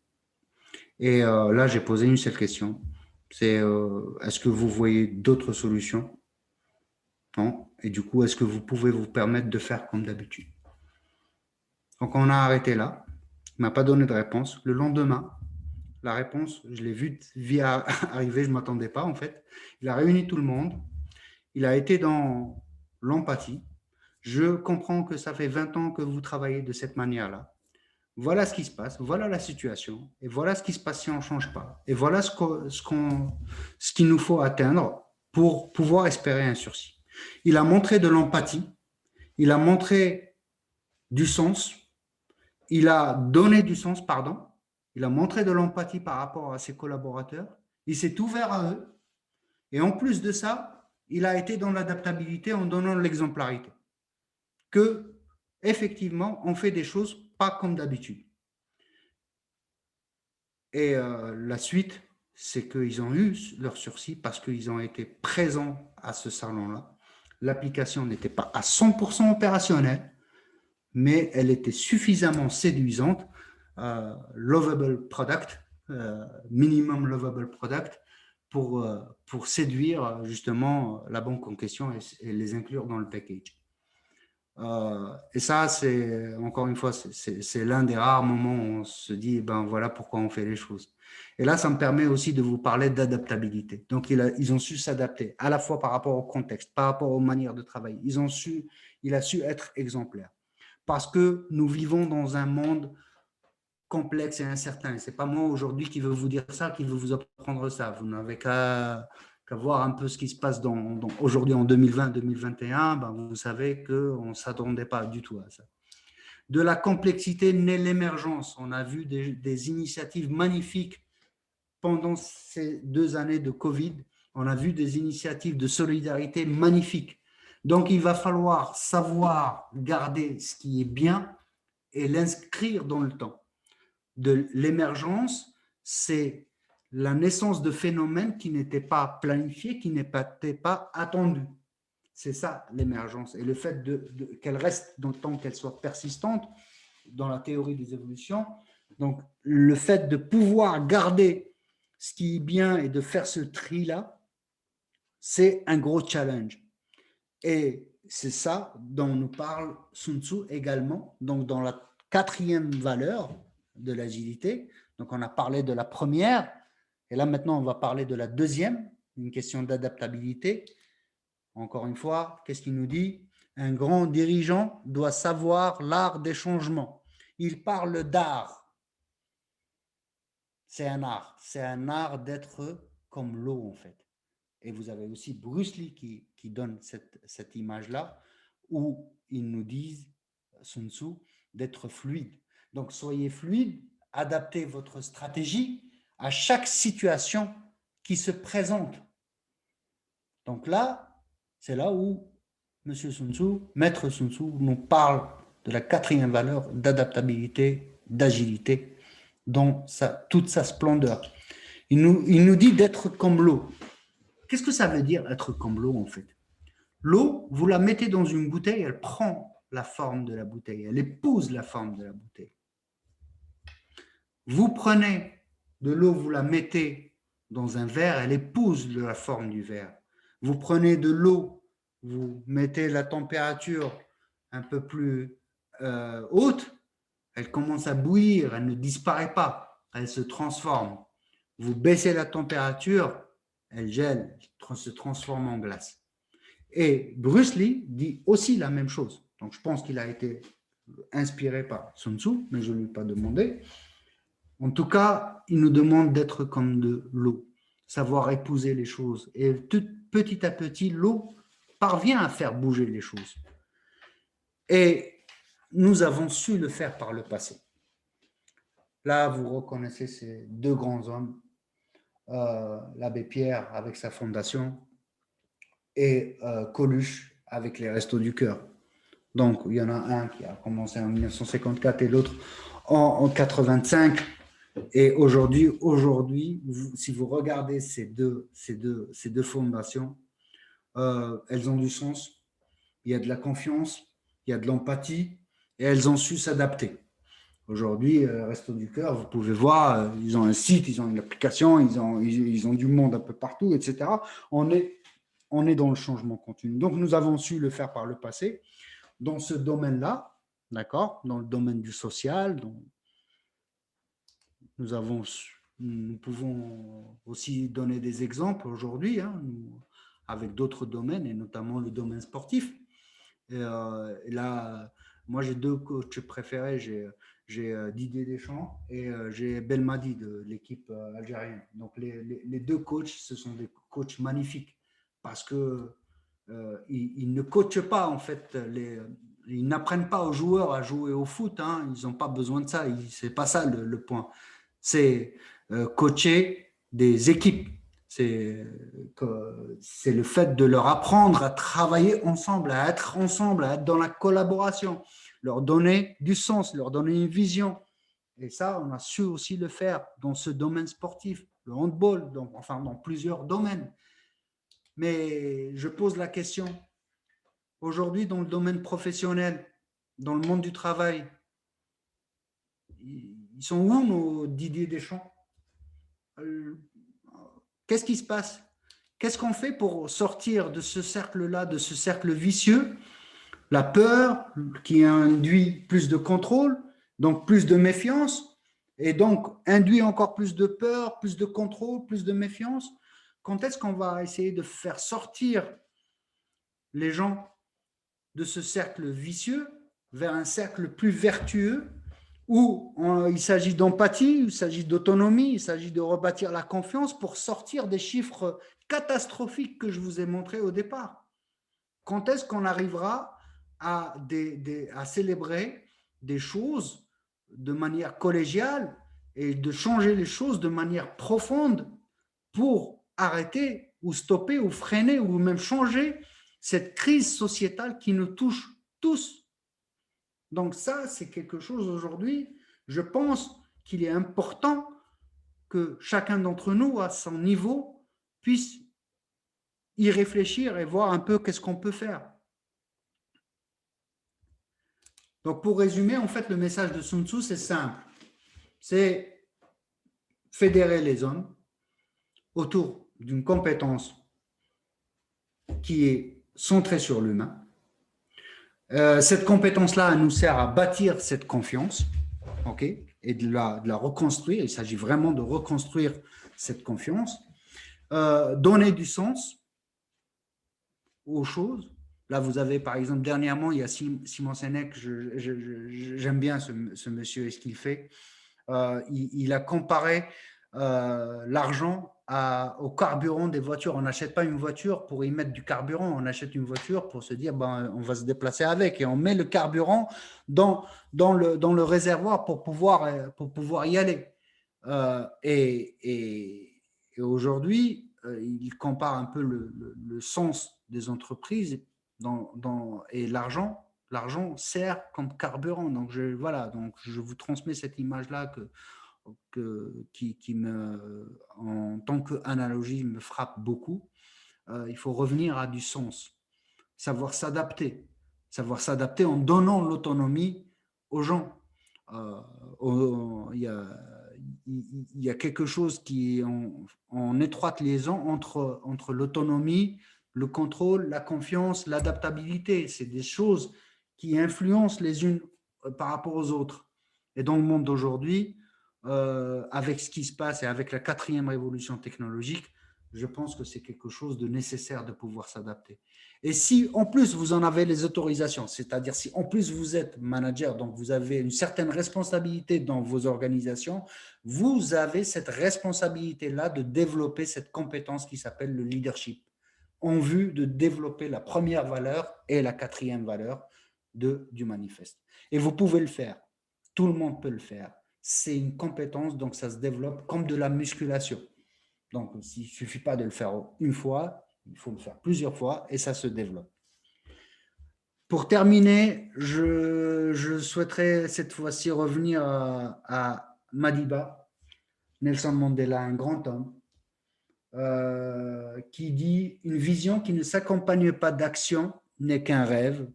B: Et là, j'ai posé une seule question. C'est est-ce que vous voyez d'autres solutions? Non. Et du coup, est-ce que vous pouvez vous permettre de faire comme d'habitude? Donc, on a arrêté là. Il ne m'a pas donné de réponse. Le lendemain, la réponse, je l'ai vue arriver, je ne m'attendais pas en fait. Il a réuni tout le monde. Il a été dans l'empathie. Je comprends que ça fait 20 ans que vous travaillez de cette manière-là. Voilà ce qui se passe, voilà la situation, et voilà ce qui se passe si on ne change pas. Et voilà ce qu'il nous faut atteindre pour pouvoir espérer un sursis. Il a montré de l'empathie, il a montré du sens, il a donné du sens, pardon, il a montré de l'empathie par rapport à ses collaborateurs, il s'est ouvert à eux, et en plus de ça, il a été dans l'adaptabilité en donnant l'exemplarité. Que, effectivement, on fait des choses pas comme d'habitude. Et la suite, c'est qu'ils ont eu leur sursis parce qu'ils ont été présents à ce salon-là. L'application n'était pas à 100% opérationnelle, mais elle était suffisamment séduisante, lovable product, minimum lovable product, pour séduire justement la banque en question et les inclure dans le package. Et ça, c'est encore une fois, c'est l'un des rares moments où on se dit, ben voilà pourquoi on fait les choses. Et là, ça me permet aussi de vous parler d'adaptabilité. Donc, ils ont su s'adapter, à la fois par rapport au contexte, par rapport aux manières de travailler. Il a su être exemplaire. Parce que nous vivons dans un monde complexe et incertain. Ce n'est pas moi aujourd'hui qui veux vous dire ça, qui veut vous apprendre ça. Vous n'avez qu'à voir un peu ce qui se passe aujourd'hui en 2020-2021. Ben vous savez qu'on ne s'attendait pas du tout à ça. De la complexité naît l'émergence. On a vu des initiatives magnifiques pendant ces 2 années de Covid. On a vu des initiatives de solidarité magnifiques. Donc, il va falloir savoir garder ce qui est bien et l'inscrire dans le temps. De l'émergence, c'est la naissance de phénomènes qui n'étaient pas planifiés, qui n'étaient pas attendus. C'est ça l'émergence. Et le fait qu'elle reste dans le temps, qu'elle soit persistante dans la théorie des évolutions, donc le fait de pouvoir garder ce qui est bien et de faire ce tri-là, c'est un gros challenge. Et c'est ça dont nous parle Sun Tzu également, donc dans la 4e valeur de l'agilité. Donc on a parlé de la première, et là maintenant on va parler de la 2e, une question d'adaptabilité. Encore une fois, qu'est-ce qu'il nous dit? Un grand dirigeant doit savoir l'art des changements. Il parle d'art. C'est un art d'être comme l'eau en fait. Et vous avez aussi Bruce Lee qui donne cette image-là, où ils nous disent, Sun Tzu, d'être fluide. Donc, soyez fluide, adaptez votre stratégie à chaque situation qui se présente. Donc là, c'est là où Monsieur Sun Tzu, Maître Sun Tzu, nous parle de la 4e valeur d'adaptabilité, d'agilité, dans toute sa splendeur. Il nous dit d'être comme l'eau. Qu'est-ce que ça veut dire être comme l'eau en fait? L'eau, vous la mettez dans une bouteille, elle prend la forme de la bouteille, elle épouse la forme de la bouteille. Vous prenez de l'eau, vous la mettez dans un verre, elle épouse la forme du verre. Vous prenez de l'eau, vous mettez la température un peu plus haute, elle commence à bouillir, elle ne disparaît pas, elle se transforme. Vous baissez la température, elle gèle, se transforme en glace. Et Bruce Lee dit aussi la même chose. Donc je pense qu'il a été inspiré par Sun Tzu, mais je ne lui ai pas demandé. En tout cas, il nous demande d'être comme de l'eau, savoir épouser les choses. Et petit à petit, l'eau parvient à faire bouger les choses. Et nous avons su le faire par le passé. Là, vous reconnaissez ces 2 grands hommes, l'abbé Pierre avec sa fondation et Coluche avec les Restos du Cœur. Donc, il y en a un qui a commencé en 1954 et l'autre en 85. Et aujourd'hui, si vous regardez ces deux fondations, elles ont du sens. Il y a de la confiance, il y a de l'empathie et elles ont su s'adapter. Aujourd'hui, Resto du Cœur, vous pouvez voir, ils ont un site, ils ont une application, ils ont du monde un peu partout, etc. On est dans le changement continu. Donc, nous avons su le faire par le passé. Dans ce domaine-là, d'accord, dans le domaine du social, nous pouvons aussi donner des exemples aujourd'hui, hein, avec d'autres domaines, et notamment le domaine sportif. Et là, moi, j'ai 2 coachs préférés. J'ai Didier Deschamps et j'ai Belmadi de l'équipe algérienne. Donc, les 2 coachs, ce sont des coachs magnifiques parce que ils ne coachent pas, en fait, ils n'apprennent pas aux joueurs à jouer au foot. Hein, ils n'ont pas besoin de ça. Ce n'est pas ça le point. C'est coacher des équipes. C'est le fait de leur apprendre à travailler ensemble, à être dans la collaboration, leur donner du sens, leur donner une vision Et ça, on a su aussi le faire dans ce domaine sportif, le handball, donc, enfin dans plusieurs domaines. Mais je pose la question, aujourd'hui dans le domaine professionnel, dans le monde du travail, ils sont où nos Didier Deschamps? Qu'est-ce qui se passe? Qu'est-ce qu'on fait pour sortir de ce cercle-là, de ce cercle vicieux? La peur qui induit plus de contrôle, donc plus de méfiance, et donc induit encore plus de peur, plus de contrôle, plus de méfiance. Quand est-ce qu'on va essayer de faire sortir les gens de ce cercle vicieux vers un cercle plus vertueux où il s'agit d'empathie, il s'agit d'autonomie, il s'agit de rebâtir la confiance pour sortir des chiffres catastrophiques que je vous ai montrés au départ? Quand est-ce qu'on arrivera à célébrer des choses de manière collégiale et de changer les choses de manière profonde pour arrêter ou stopper ou freiner ou même changer cette crise sociétale qui nous touche tous? Donc ça, c'est quelque chose aujourd'hui, je pense qu'il est important que chacun d'entre nous, à son niveau, puisse y réfléchir et voir un peu qu'est-ce qu'on peut faire. Donc, pour résumer, en fait, le message de Sun Tzu, c'est simple. C'est fédérer les hommes autour d'une compétence qui est centrée sur l'humain. Cette compétence-là, elle nous sert à bâtir cette confiance, ok, et de la reconstruire. Il s'agit vraiment de reconstruire cette confiance. Donner du sens aux choses. Là, vous avez, par exemple, dernièrement, il y a Simon Sinek, j'aime bien ce monsieur et ce qu'il fait. Il a comparé l'argent au carburant des voitures. On n'achète pas une voiture pour y mettre du carburant, on achète une voiture pour se dire ben, on va se déplacer avec et on met le carburant dans le réservoir pour pouvoir y aller. Et aujourd'hui, il compare un peu le sens des entreprises et l'argent. L'argent sert comme carburant. Donc, voilà, donc je vous transmets cette image-là qui en tant qu'analogie, me frappe beaucoup. Il faut revenir à du sens, savoir s'adapter en donnant l'autonomie aux gens. Il y a quelque chose qui est en étroite liaison entre l'autonomie, le contrôle, la confiance, l'adaptabilité. C'est des choses qui influencent les unes par rapport aux autres. Et dans le monde d'aujourd'hui, avec ce qui se passe et avec la 4e révolution technologique, je pense que c'est quelque chose de nécessaire de pouvoir s'adapter. Et si en plus vous en avez les autorisations, c'est-à-dire si en plus vous êtes manager, donc vous avez une certaine responsabilité dans vos organisations, vous avez cette responsabilité-là de développer cette compétence qui s'appelle le leadership, en vue de développer la première valeur et la 4e valeur du manifeste. Et vous pouvez le faire. Tout le monde peut le faire. C'est une compétence, donc ça se développe comme de la musculation. Donc, il ne suffit pas de le faire une fois, il faut le faire plusieurs fois et ça se développe. Pour terminer, je souhaiterais cette fois-ci revenir à Madiba, Nelson Mandela, un grand homme, qui dit « Une vision qui ne s'accompagne pas d'action n'est qu'un rêve.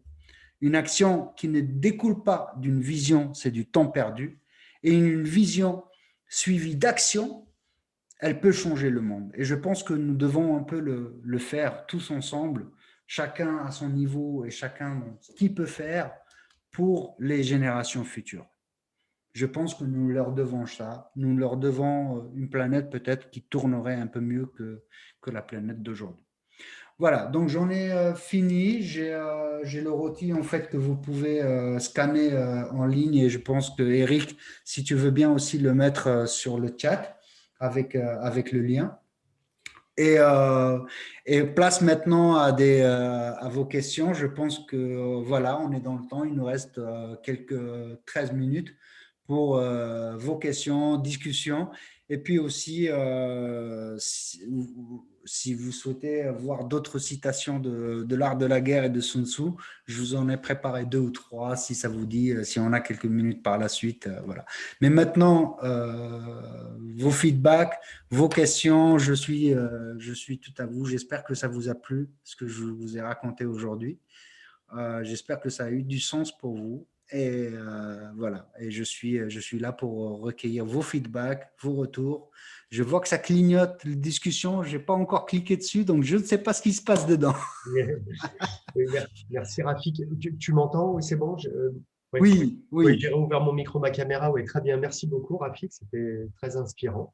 B: Une action qui ne découle pas d'une vision, c'est du temps perdu. Et une vision suivie d'action, elle peut changer le monde. » Et je pense que nous devons un peu le faire tous ensemble, chacun à son niveau et chacun ce qu'il peut faire pour les générations futures. Je pense que nous leur devons ça. Nous leur devons une planète peut-être qui tournerait un peu mieux que la planète d'aujourd'hui. Voilà, donc j'en ai fini. J'ai le rôti en fait que vous pouvez scanner en ligne et je pense que Eric, si tu veux bien aussi le mettre sur le chat avec le lien. Et place maintenant à vos questions. Je pense que voilà, on est dans le temps. Il nous reste quelques 13 minutes pour vos questions, discussions. Et puis aussi, si vous souhaitez voir d'autres citations de l'art de la guerre et de Sun Tzu, je vous en ai préparé 2 ou 3 si ça vous dit, si on a quelques minutes par la suite. Voilà. Mais maintenant, vos feedbacks, vos questions, je suis tout à vous. J'espère que ça vous a plu, ce que je vous ai raconté aujourd'hui. J'espère que ça a eu du sens pour vous. Et voilà, et je suis là pour recueillir vos feedbacks, vos retours. Je vois que ça clignote, la discussion. Je n'ai pas encore cliqué dessus, donc je ne sais pas ce qui se passe dedans.
A: Oui, merci Rafik. Tu m'entends? Oui, c'est bon. Oui,
B: Oui,
A: oui,
B: oui.
A: j'ai rouvert mon micro, ma caméra. Oui, très bien. Merci beaucoup Rafik. C'était très inspirant.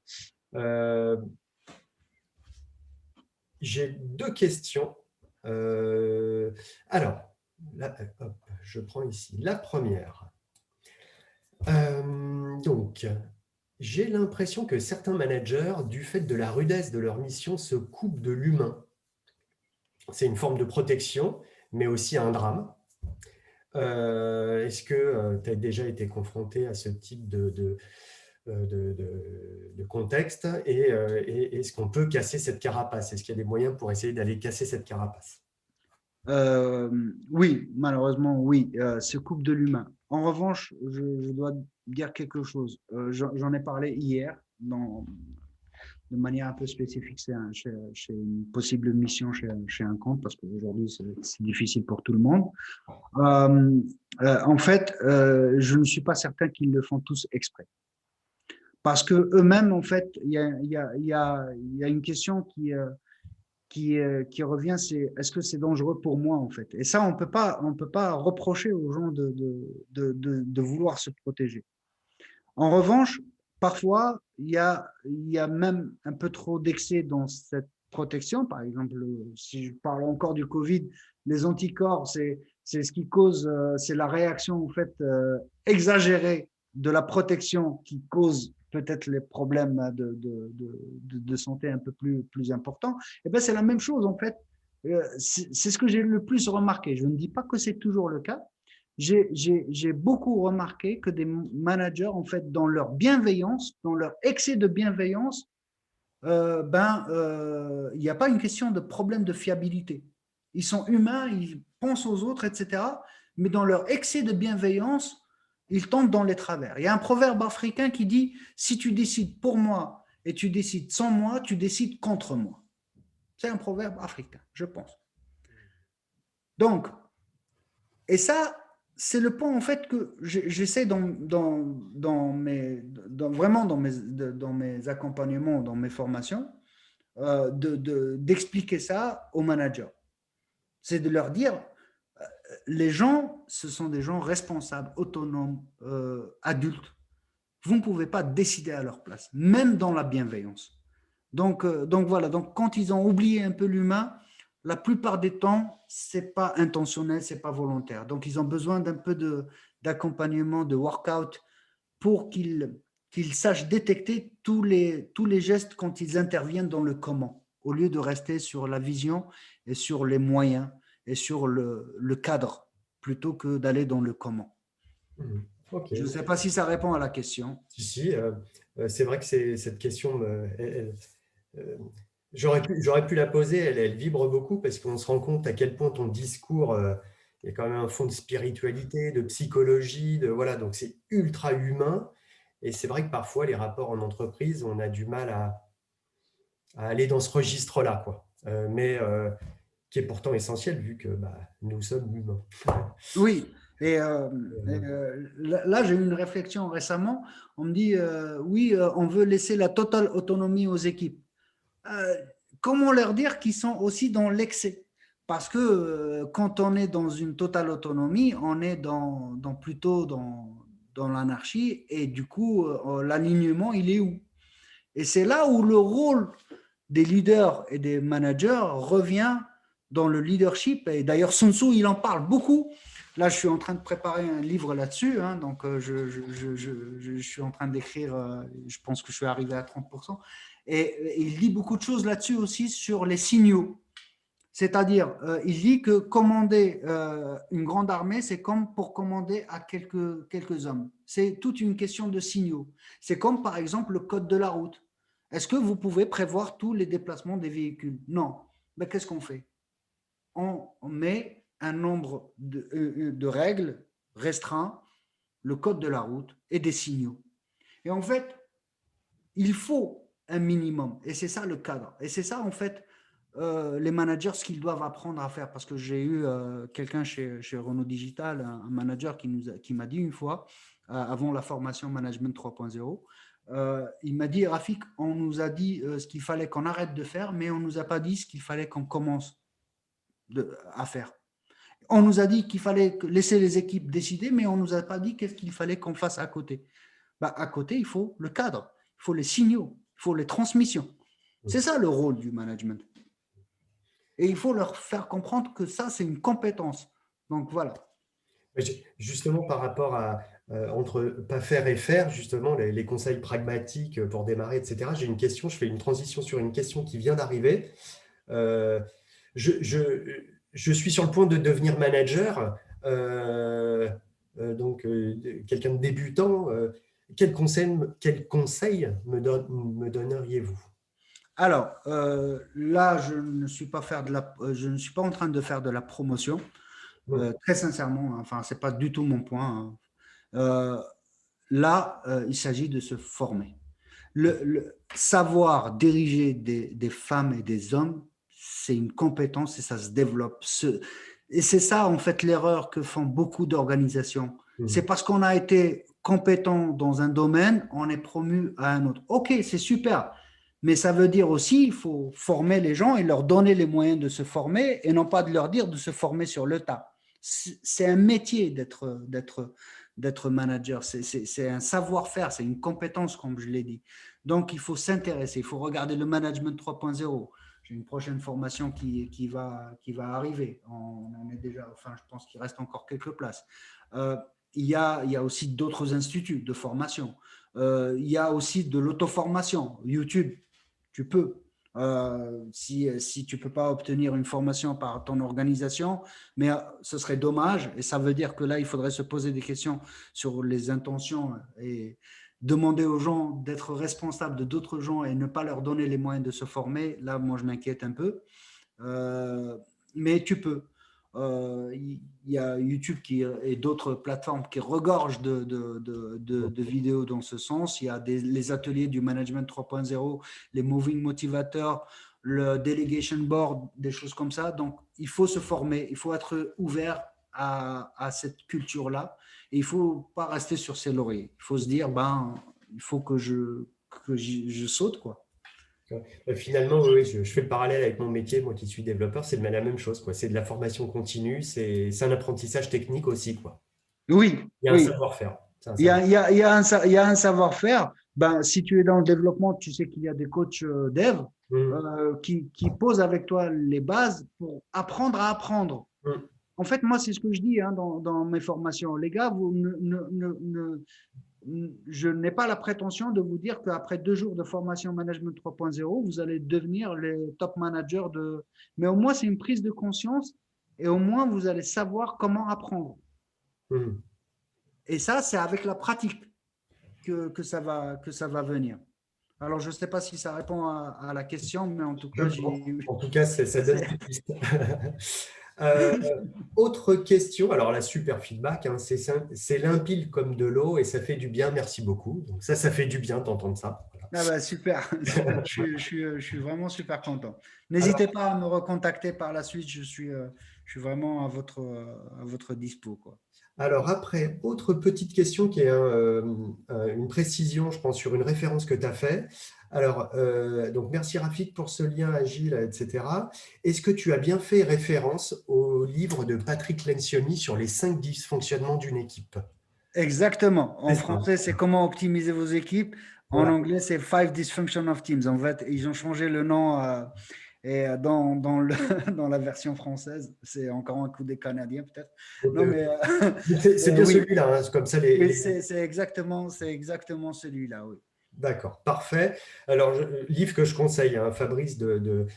A: Euh, j'ai 2 questions. Euh, alors, là, hop, je prends ici la première. Donc, j'ai l'impression que certains managers, du fait de la rudesse de leur mission, se coupent de l'humain. C'est une forme de protection, mais aussi un drame. Est-ce que tu as déjà été confronté à ce type de contexte et est-ce qu'on peut casser cette carapace? Est-ce qu'il y a des moyens pour essayer d'aller casser cette carapace?
B: Euh, oui, malheureusement, oui, se coupe de l'humain. En revanche, je dois dire quelque chose. J'en ai parlé hier de manière un peu spécifique, chez une possible mission chez un compte, parce qu'aujourd'hui, c'est difficile pour tout le monde. En fait, je ne suis pas certain qu'ils le font tous exprès. Parce que eux-mêmes, en fait, il y a une question qui revient, c'est est-ce que c'est dangereux pour moi, en fait? Et ça, on peut pas reprocher aux gens de vouloir se protéger. En revanche, parfois, il y a même un peu trop d'excès dans cette protection. Par exemple, si je parle encore du Covid, les anticorps, c'est ce qui cause, c'est la réaction en fait exagérée de la protection qui cause peut-être les problèmes de santé un peu plus importants. Et ben c'est la même chose en fait. C'est ce que j'ai le plus remarqué. Je ne dis pas que c'est toujours le cas, j'ai beaucoup remarqué que des managers, en fait, dans leur bienveillance, dans leur excès de bienveillance, il n'y a pas une question de problème de fiabilité. Ils sont humains, ils pensent aux autres, etc. Mais dans leur excès de bienveillance, ils tombent dans les travers. Il y a un proverbe africain qui dit, si tu décides pour moi et tu décides sans moi, tu décides contre moi. C'est un proverbe africain, je pense. Donc, et ça, c'est le point en fait que j'essaie vraiment dans mes accompagnements, dans mes formations, d'expliquer ça aux managers. C'est de leur dire, les gens, ce sont des gens responsables, autonomes, adultes. Vous ne pouvez pas décider à leur place, même dans la bienveillance. Donc voilà, donc quand ils ont oublié un peu l'humain, la plupart des temps, c'est pas intentionnel, c'est pas volontaire. Donc ils ont besoin d'un peu d'accompagnement, de workout pour qu'ils sachent détecter tous les gestes quand ils interviennent dans le comment, au lieu de rester sur la vision et sur les moyens et sur le cadre, plutôt que d'aller dans le comment.
A: Ok.
B: Je ne sais pas si ça répond à la question.
A: Si, si, c'est vrai que cette question, euh, j'aurais pu la poser, elle vibre beaucoup parce qu'on se rend compte à quel point ton discours, il y a quand même un fond de spiritualité, de psychologie, voilà, donc c'est ultra humain. Et c'est vrai que parfois, les rapports en entreprise, on a du mal à aller dans ce registre-là, quoi. Mais qui est pourtant essentiel vu que bah, nous sommes humains.
B: Oui,
A: Euh,
B: là, j'ai eu une réflexion récemment. On me dit, oui, on veut laisser la totale autonomie aux équipes. Euh, Comment leur dire qu'ils sont aussi dans l'excès? Parce que quand on est dans une totale autonomie, on est plutôt dans l'anarchie et du coup, l'alignement, il est où? Et c'est là où le rôle des leaders et des managers revient dans le leadership. Et d'ailleurs, Sun Tzu, il en parle beaucoup. Là, je suis en train de préparer un livre là-dessus. Hein, donc, je suis en train d'écrire, je pense que je suis arrivé à 30%. Et il dit beaucoup de choses là-dessus aussi sur les signaux. C'est-à-dire, il dit que commander une grande armée, c'est comme pour commander à quelques hommes. C'est toute une question de signaux. C'est comme, par exemple, le code de la route. Est-ce que vous pouvez prévoir tous les déplacements des véhicules? Non. Mais qu'est-ce qu'on fait? On met un nombre de règles restreints, le code de la route et des signaux. Et en fait, il faut un minimum. Et c'est ça le cadre. Et c'est ça, en fait, les managers, ce qu'ils doivent apprendre à faire. Parce que j'ai eu quelqu'un chez Renault Digital, un manager qui m'a dit une fois, avant la formation Management 3.0, il m'a dit, Rafik, on nous a dit ce qu'il fallait qu'on arrête de faire, mais on ne nous a pas dit ce qu'il fallait qu'on commence à faire. On nous a dit qu'il fallait laisser les équipes décider, mais on ne nous a pas dit qu'est-ce qu'il fallait qu'on fasse à côté. Bah, à côté, il faut le cadre, il faut les signaux, il faut les transmissions. C'est ça le rôle du management. Et il faut leur faire comprendre que ça, c'est une compétence. Donc voilà.
A: Justement, par rapport à entre pas faire et faire, justement, les conseils pragmatiques pour démarrer, etc., j'ai une question, je fais une transition sur une question qui vient d'arriver. Euh, je, je- je suis sur le point de devenir manager, quelqu'un de débutant. Quel conseil me donneriez-vous?
B: Alors, là, je ne suis pas en train de faire de la promotion,
A: Hmm.
B: très sincèrement. Enfin, c'est pas du tout mon point. Hein. Euh, Là, il s'agit de se former. Le savoir diriger des femmes et des hommes, c'est une compétence et ça se développe. Et c'est ça, en fait, l'erreur que font beaucoup d'organisations. C'est
A: Hmm.
B: parce qu'on a été compétent dans un domaine, on est promu à un autre. OK, c'est super. Mais ça veut dire aussi, il faut former les gens et leur donner les moyens de se former et non pas de leur dire de se former sur le tas. C'est un métier d'être manager. C'est un savoir-faire, c'est une compétence, comme je l'ai dit. Donc, il faut s'intéresser, il faut regarder le management 3.0. J'ai une prochaine formation qui va arriver. On est déjà, enfin, je pense qu'il reste encore quelques places. Il y a aussi d'autres instituts de formation. Il y a aussi de l'auto-formation. YouTube, tu peux. Si tu ne peux pas obtenir une formation par ton organisation, mais ce serait dommage et ça veut dire que là, il faudrait se poser des questions sur les intentions et demander aux gens d'être responsables de d'autres gens et ne pas leur donner les moyens de se former. Là, moi, je m'inquiète un peu. Euh, mais tu peux. Il y a YouTube et d'autres plateformes qui regorgent de vidéos dans ce sens. Il y a les ateliers du management 3.0, les moving motivateurs, le delegation board, des choses comme ça. Donc, il faut se former, il faut être ouvert à cette culture-là. Et il ne faut pas rester sur ses lauriers. Il faut se dire, ben, il faut que je saute, quoi.
A: Finalement, oui, je fais le parallèle avec mon métier, moi qui suis développeur, c'est la même chose, quoi. C'est de la formation continue, c'est un apprentissage technique aussi, quoi.
B: Oui,
A: Il y a un
B: oui.
A: savoir-faire. C'est un
B: Il y
A: savoir.
B: a, il y a, il y a un savoir-faire. Ben, si tu es dans le développement, tu sais qu'il y a des coachs dev
A: Hum,
B: qui posent avec toi les bases pour apprendre à apprendre.
A: hum,
B: En fait, moi, c'est ce que je dis hein, dans mes formations. Les gars, je n'ai pas la prétention de vous dire qu'après 2 jours de formation management 3.0, vous allez devenir les top managers de. Mais au moins, c'est une prise de conscience et au moins, vous allez savoir comment apprendre.
A: hum.
B: Et ça, c'est avec la pratique que ça va venir. Alors, je ne sais pas si ça répond à la question, mais en tout
A: Je
B: cas,
A: pense. En tout cas, ça donne
B: c'est-
A: des pistes. Euh, Autre question, alors la super feedback, hein, c'est limpide comme de l'eau et ça fait du bien, merci beaucoup. Donc ça fait du bien d'entendre ça. Voilà.
B: ah bah, super, super. Je suis vraiment super content.
A: Alors,
B: N'hésitez pas à me recontacter par la suite. Je suis vraiment à votre dispo, quoi.
A: Alors après, autre petite question qui est une précision, je pense, sur une référence que tu as fait. Alors, donc merci Rafik pour ce lien agile, etc. Est-ce que tu as bien fait référence au livre de Patrick Lencioni sur les 5 dysfonctionnements d'une équipe?
B: Exactement. En
A: C'est ça.
B: français, c'est comment optimiser vos équipes. En
A: Voilà.
B: anglais, c'est Five Dysfunction of Teams. En fait, ils ont changé le nom et dans la version française. C'est encore un coup des Canadiens, peut-être.
A: Donc,
B: Non, mais
A: c'est bien
B: oui,
A: celui-là, hein. Comme ça,
B: oui, c'est exactement celui-là, oui.
A: D'accord, parfait. Alors, livre que je conseille, hein, Fabrice de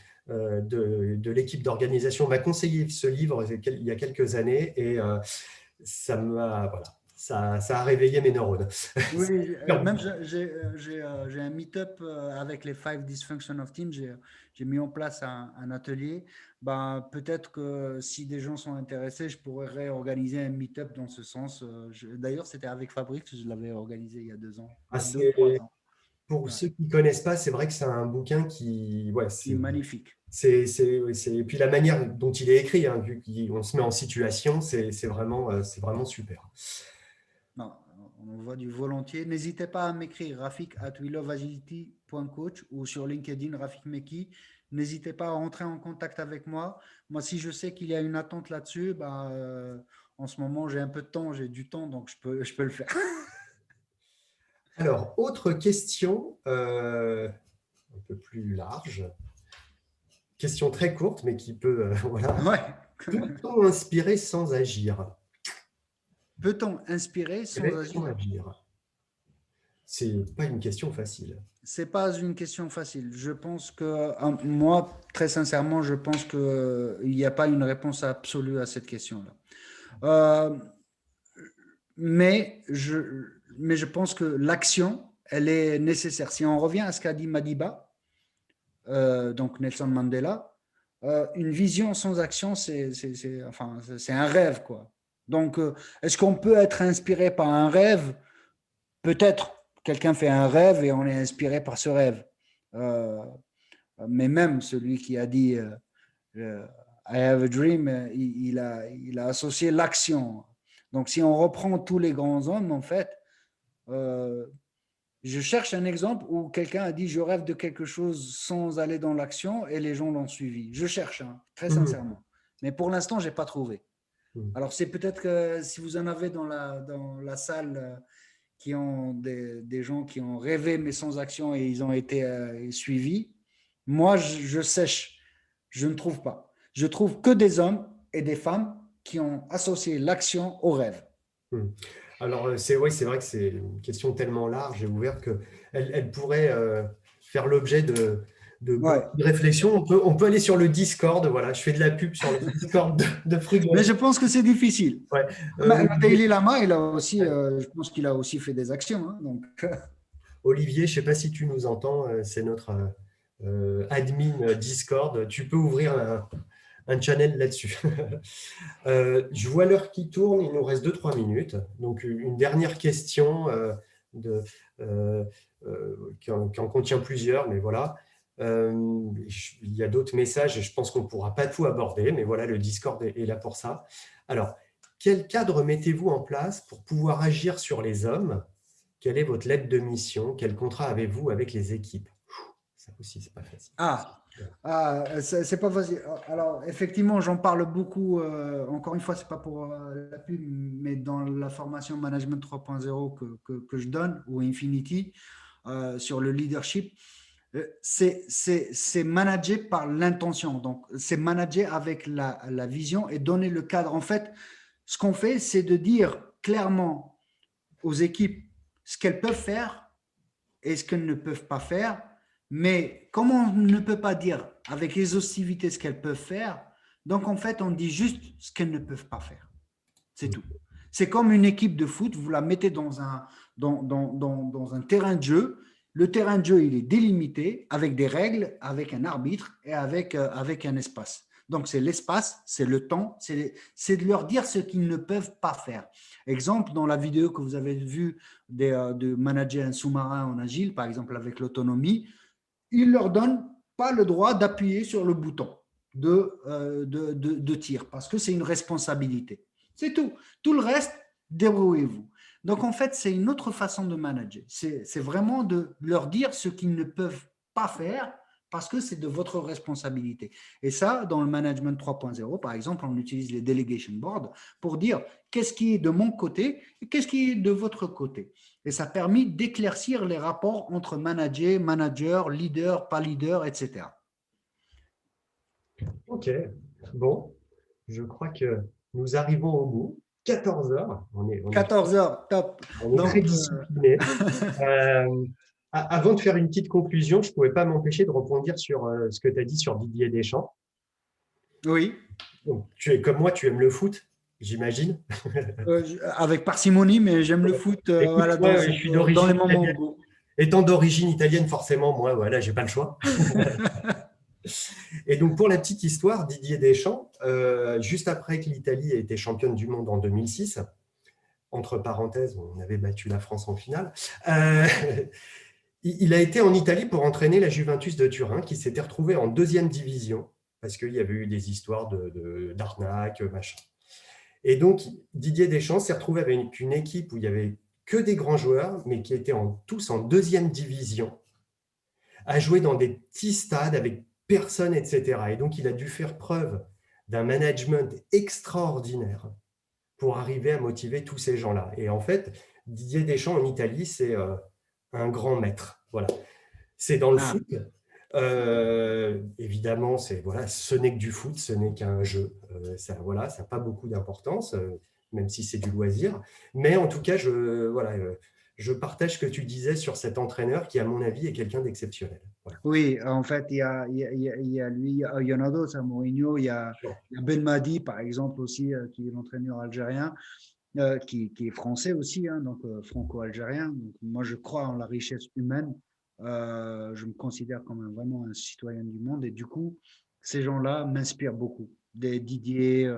A: l'équipe d'organisation m'a conseillé ce livre il y a quelques années et ça m'a, voilà, ça a réveillé mes neurones.
B: Oui,
A: Super.
B: même j'ai un meet-up avec les Five Dysfunction of Team. J'ai mis en place un atelier. Ben, peut-être que si des gens sont intéressés, je pourrais réorganiser un meet-up dans ce sens. D'ailleurs, c'était avec Fabrice, je l'avais organisé il y a 2 ans,
A: Ah,
B: 2 ou 3 ans.
A: pour
B: Ouais,
A: ceux qui ne connaissent pas, c'est vrai que c'est un bouquin qui, ouais,
B: qui est magnifique.
A: et puis la manière dont il est écrit, hein, vu qu'on se met en situation, c'est vraiment super.
B: Non, on voit du volontiers. N'hésitez pas à m'écrire rafik@weloveagility.coach ou sur LinkedIn Rafik Meki. N'hésitez pas à entrer en contact avec moi. Moi, si je sais qu'il y a une attente là-dessus, bah, en ce moment, j'ai un peu de temps, j'ai du temps, donc je peux le faire.
A: Alors, autre question, un peu plus large, question très courte, mais qui peut, voilà.
B: Ouais.
A: Peut-on inspirer sans agir?
B: Peut-on inspirer sans
A: Inspirer sans
B: agir?
A: agir. C'est pas une question facile.
B: C'est pas une question facile. Je pense que, moi, très sincèrement, je pense qu'il n'y a pas une réponse absolue à cette question-là. Euh, mais je pense que l'action, elle est nécessaire. Si on revient à ce qu'a dit Madiba, donc Nelson Mandela, une vision sans action, enfin, c'est un rêve, quoi. Donc, est-ce qu'on peut être inspiré par un rêve? Peut-être quelqu'un fait un rêve et on est inspiré par ce rêve. Euh, mais même celui qui a dit I have a dream, il a associé l'action. Donc, si on reprend tous les grands hommes, en fait, euh, je cherche un exemple où quelqu'un a dit je rêve de quelque chose sans aller dans l'action et les gens l'ont suivi. Je cherche, hein, très
A: Mhm.
B: sincèrement. Mais pour l'instant, je n'ai pas trouvé.
A: Mhm.
B: Alors, c'est peut-être que si vous en avez dans la salle qui ont des gens qui ont rêvé mais sans action et ils ont été suivis, moi, je sèche. Je ne trouve pas. Je trouve que des hommes et des femmes qui ont associé l'action au rêve.
A: Mhm. Alors, oui, c'est vrai que c'est une question tellement large et ouverte elle pourrait faire l'objet de
B: Ouais.
A: beaucoup de réflexions. On peut aller sur le Discord. Voilà, je fais de la pub sur le Discord de
B: Mais je
A: Frugally.
B: pense que c'est difficile.
A: Ouais.
B: Daily
A: Olivier,
B: Lama, je pense qu'il a aussi fait des actions, hein, donc,
A: Olivier, je ne sais pas si tu nous entends, c'est notre admin Discord. Tu peux ouvrir un channel là-dessus. Je vois l'heure qui tourne, il nous reste 2-3 minutes. Donc, une dernière question de, euh, qui en contient plusieurs, mais voilà. Il y a d'autres messages et je pense qu'on ne pourra pas tout aborder, mais voilà, le Discord est là pour ça. Alors, quel cadre mettez-vous en place pour pouvoir agir sur les hommes? Quelle est votre lettre de mission? Quel contrat avez-vous avec les équipes? Ça aussi, c'est pas facile.
B: c'est pas facile. Alors, effectivement, j'en parle beaucoup. Encore une fois, c'est pas pour la pub, mais dans la formation Management 3.0 que je donne, ou Infinity, sur le leadership, c'est manager par l'intention. Donc, c'est manager avec la vision et donner le cadre. En fait, ce qu'on fait, c'est de dire clairement aux équipes ce qu'elles peuvent faire et ce qu'elles ne peuvent pas faire. Mais comme on ne peut pas dire avec exhaustivité ce qu'elles peuvent faire, donc en fait, on dit juste ce qu'elles ne peuvent pas faire. C'est tout. C'est comme une équipe de foot, vous la mettez dans un terrain de jeu. Le terrain de jeu, il est délimité avec des règles, avec un arbitre et avec un espace. Donc, c'est l'espace, c'est le temps, c'est de leur dire ce qu'ils ne peuvent pas faire. Exemple, dans la vidéo que vous avez vue de manager un sous-marin en agile, par exemple avec l'autonomie, il ne leur donne pas le droit d'appuyer sur le bouton de tir parce que c'est une responsabilité. C'est tout. Tout le reste, débrouillez-vous. Donc, en fait, c'est une autre façon de manager. C'est vraiment de leur dire ce qu'ils ne peuvent pas faire parce que c'est de votre responsabilité. Et ça, dans le management 3.0, par exemple, on utilise les delegation boards pour dire qu'est-ce qui est de mon côté et qu'est-ce qui est de votre côté. Et ça a permis d'éclaircir les rapports entre manager, leader, pas leader, etc.
A: Ok, bon, je crois que nous arrivons au bout. 14 heures,
B: 14 heures, top.
A: on est très
B: Donc,
A: discipliné. Euh, Avant de faire une petite conclusion, je ne pouvais pas m'empêcher de rebondir sur ce que tu as dit sur Didier Deschamps.
B: oui,
A: Donc, tu es comme moi, tu aimes le foot. j'imagine.
B: Avec parcimonie, mais j'aime le foot
A: Écoute,
B: voilà,
A: moi, je suis
B: dans
A: d'origine
B: les moments
A: italienne.
B: beaux.
A: Étant d'origine italienne, forcément, moi, voilà, j'ai pas le choix. Et donc, pour la petite histoire, Didier Deschamps, juste après que l'Italie ait été championne du monde en 2006, entre parenthèses, on avait battu la France en finale, il a été en Italie pour entraîner la Juventus de Turin, qui s'était retrouvée en deuxième division, parce qu'il y avait eu des histoires d'arnaque, machin. Et donc, Didier Deschamps s'est retrouvé avec une équipe où il y avait que des grands joueurs, mais qui étaient tous en deuxième division, à jouer dans des petits stades avec personne, etc. Et donc, il a dû faire preuve d'un management extraordinaire pour arriver à motiver tous ces gens-là. Et en fait, Didier Deschamps en Italie, c'est un grand maître. Voilà. C'est dans le
B: Ah,
A: foot. Évidemment, voilà, ce n'est que du foot, ce n'est qu'un jeu. Ça, voilà, ça n'a pas beaucoup d'importance, même si c'est du loisir. Mais en tout cas, voilà, je partage ce que tu disais sur cet entraîneur qui, à mon avis, est quelqu'un d'exceptionnel. Voilà.
B: oui, en fait, il y a lui, il y en a d'autres, à Mourinho, il y a Ben Madi, par exemple, aussi, qui est l'entraîneur algérien, qui est français aussi, hein, donc franco-algérien. Donc, moi, je crois en la richesse humaine. Je me considère comme vraiment un citoyen du monde et du coup, ces gens-là m'inspirent beaucoup. Des Didier,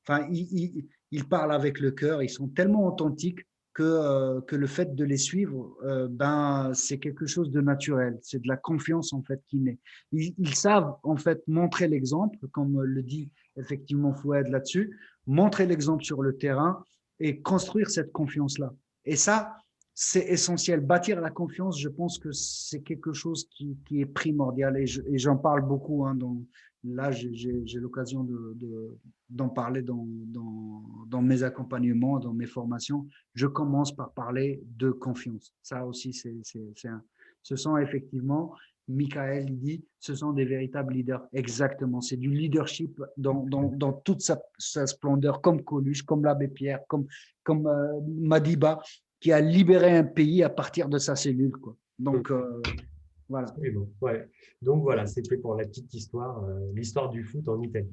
B: enfin, ils parlent avec le cœur, ils sont tellement authentiques que le fait de les suivre, ben, c'est quelque chose de naturel. C'est de la confiance en fait qui naît. Ils savent en fait montrer l'exemple, comme le dit effectivement Fouad là-dessus, montrer l'exemple sur le terrain et construire cette confiance-là. Et ça, c'est essentiel. Bâtir la confiance, je pense que c'est quelque chose qui est primordial et j'en parle beaucoup. Hein, là, j'ai l'occasion d'en parler dans mes accompagnements, dans mes formations. Je commence par parler de confiance. Ça aussi, ce sont effectivement, Michael dit, ce sont des véritables leaders. Exactement. C'est du leadership dans toute sa splendeur, comme Coluche, comme l'abbé Pierre, comme Madiba, qui a libéré un pays à partir de sa cellule. Quoi. Donc, voilà.
A: Absolument, ouais. Donc voilà, c'était pour la petite histoire, l'histoire du foot en Italie.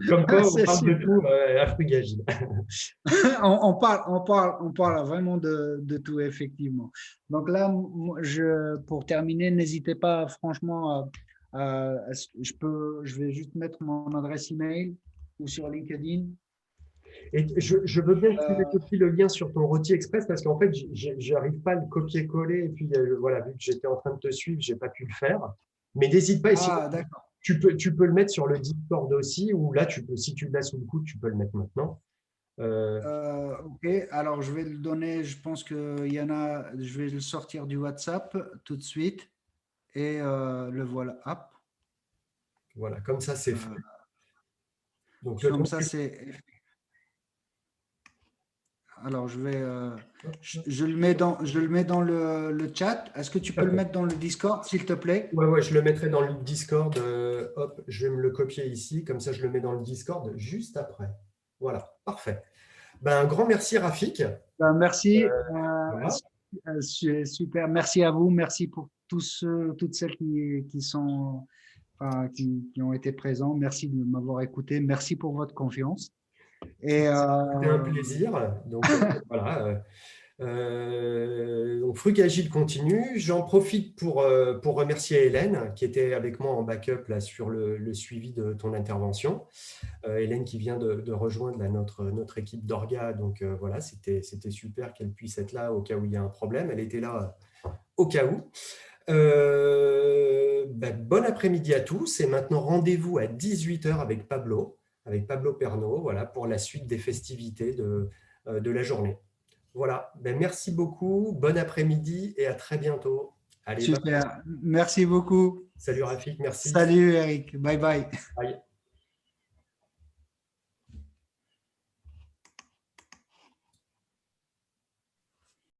A: Comme quoi, on
B: C'est
A: parle de
B: super.
A: tout à Frugagile.
B: On parle vraiment de tout, effectivement. Donc là, pour terminer, n'hésitez pas, franchement, je vais juste mettre mon adresse email ou sur LinkedIn.
A: Et je veux bien que tu mettes
B: Euh,
A: aussi le lien sur ton rôti express parce qu'en fait, je n'arrive pas à le copier-coller. Et puis, voilà, vu que j'étais en train de te suivre, je n'ai pas pu le faire. Mais n'hésite pas. Et sinon,
B: d'accord.
A: tu peux le mettre sur le Discord aussi. Ou là, si tu l'as sous le coude, tu peux le mettre maintenant. Euh,
B: Ok, alors je vais le donner, je pense qu'il y en a, je vais le sortir du WhatsApp tout de suite et le voilà. Hop.
A: voilà, comme ça, c'est fait.
B: Euh,
A: Donc, le
B: Comme
A: temps
B: ça,
A: que
B: c'est. Alors,
A: tu-
B: je le mets dans le chat. Est-ce que tu
A: Tout à
B: peux le
A: fait.
B: mettre dans le Discord, s'il te plaît?
A: Ouais, ouais, je le mettrai dans le Discord. Hop, je vais me le copier ici. Comme ça, je le mets dans le Discord juste après. Voilà, parfait. Ben, un grand merci, Rafik.
B: Merci.
A: Voilà.
B: Super. Merci à vous. Merci pour toutes celles qui ont été présents. Merci de m'avoir écouté. Merci pour votre confiance. Et
A: C'était un plaisir. Donc, voilà. Donc, Frugagile continue. J'en profite pour remercier Hélène, qui était avec moi en backup là, sur le suivi de ton intervention. Hélène qui vient de rejoindre là, notre équipe d'Orga. Donc, voilà, c'était super qu'elle puisse être là au cas où il y a un problème. Elle était là au cas où. Bon après-midi à tous. Et maintenant, rendez-vous à 18 h avec Pablo Perno, voilà, pour la suite des festivités de la journée. Voilà, merci beaucoup, bon après-midi et à très bientôt. Allez, bye bye.
B: super. Merci beaucoup.
A: Salut Rafik, merci.
B: Salut Eric. Bye bye.
A: Bye.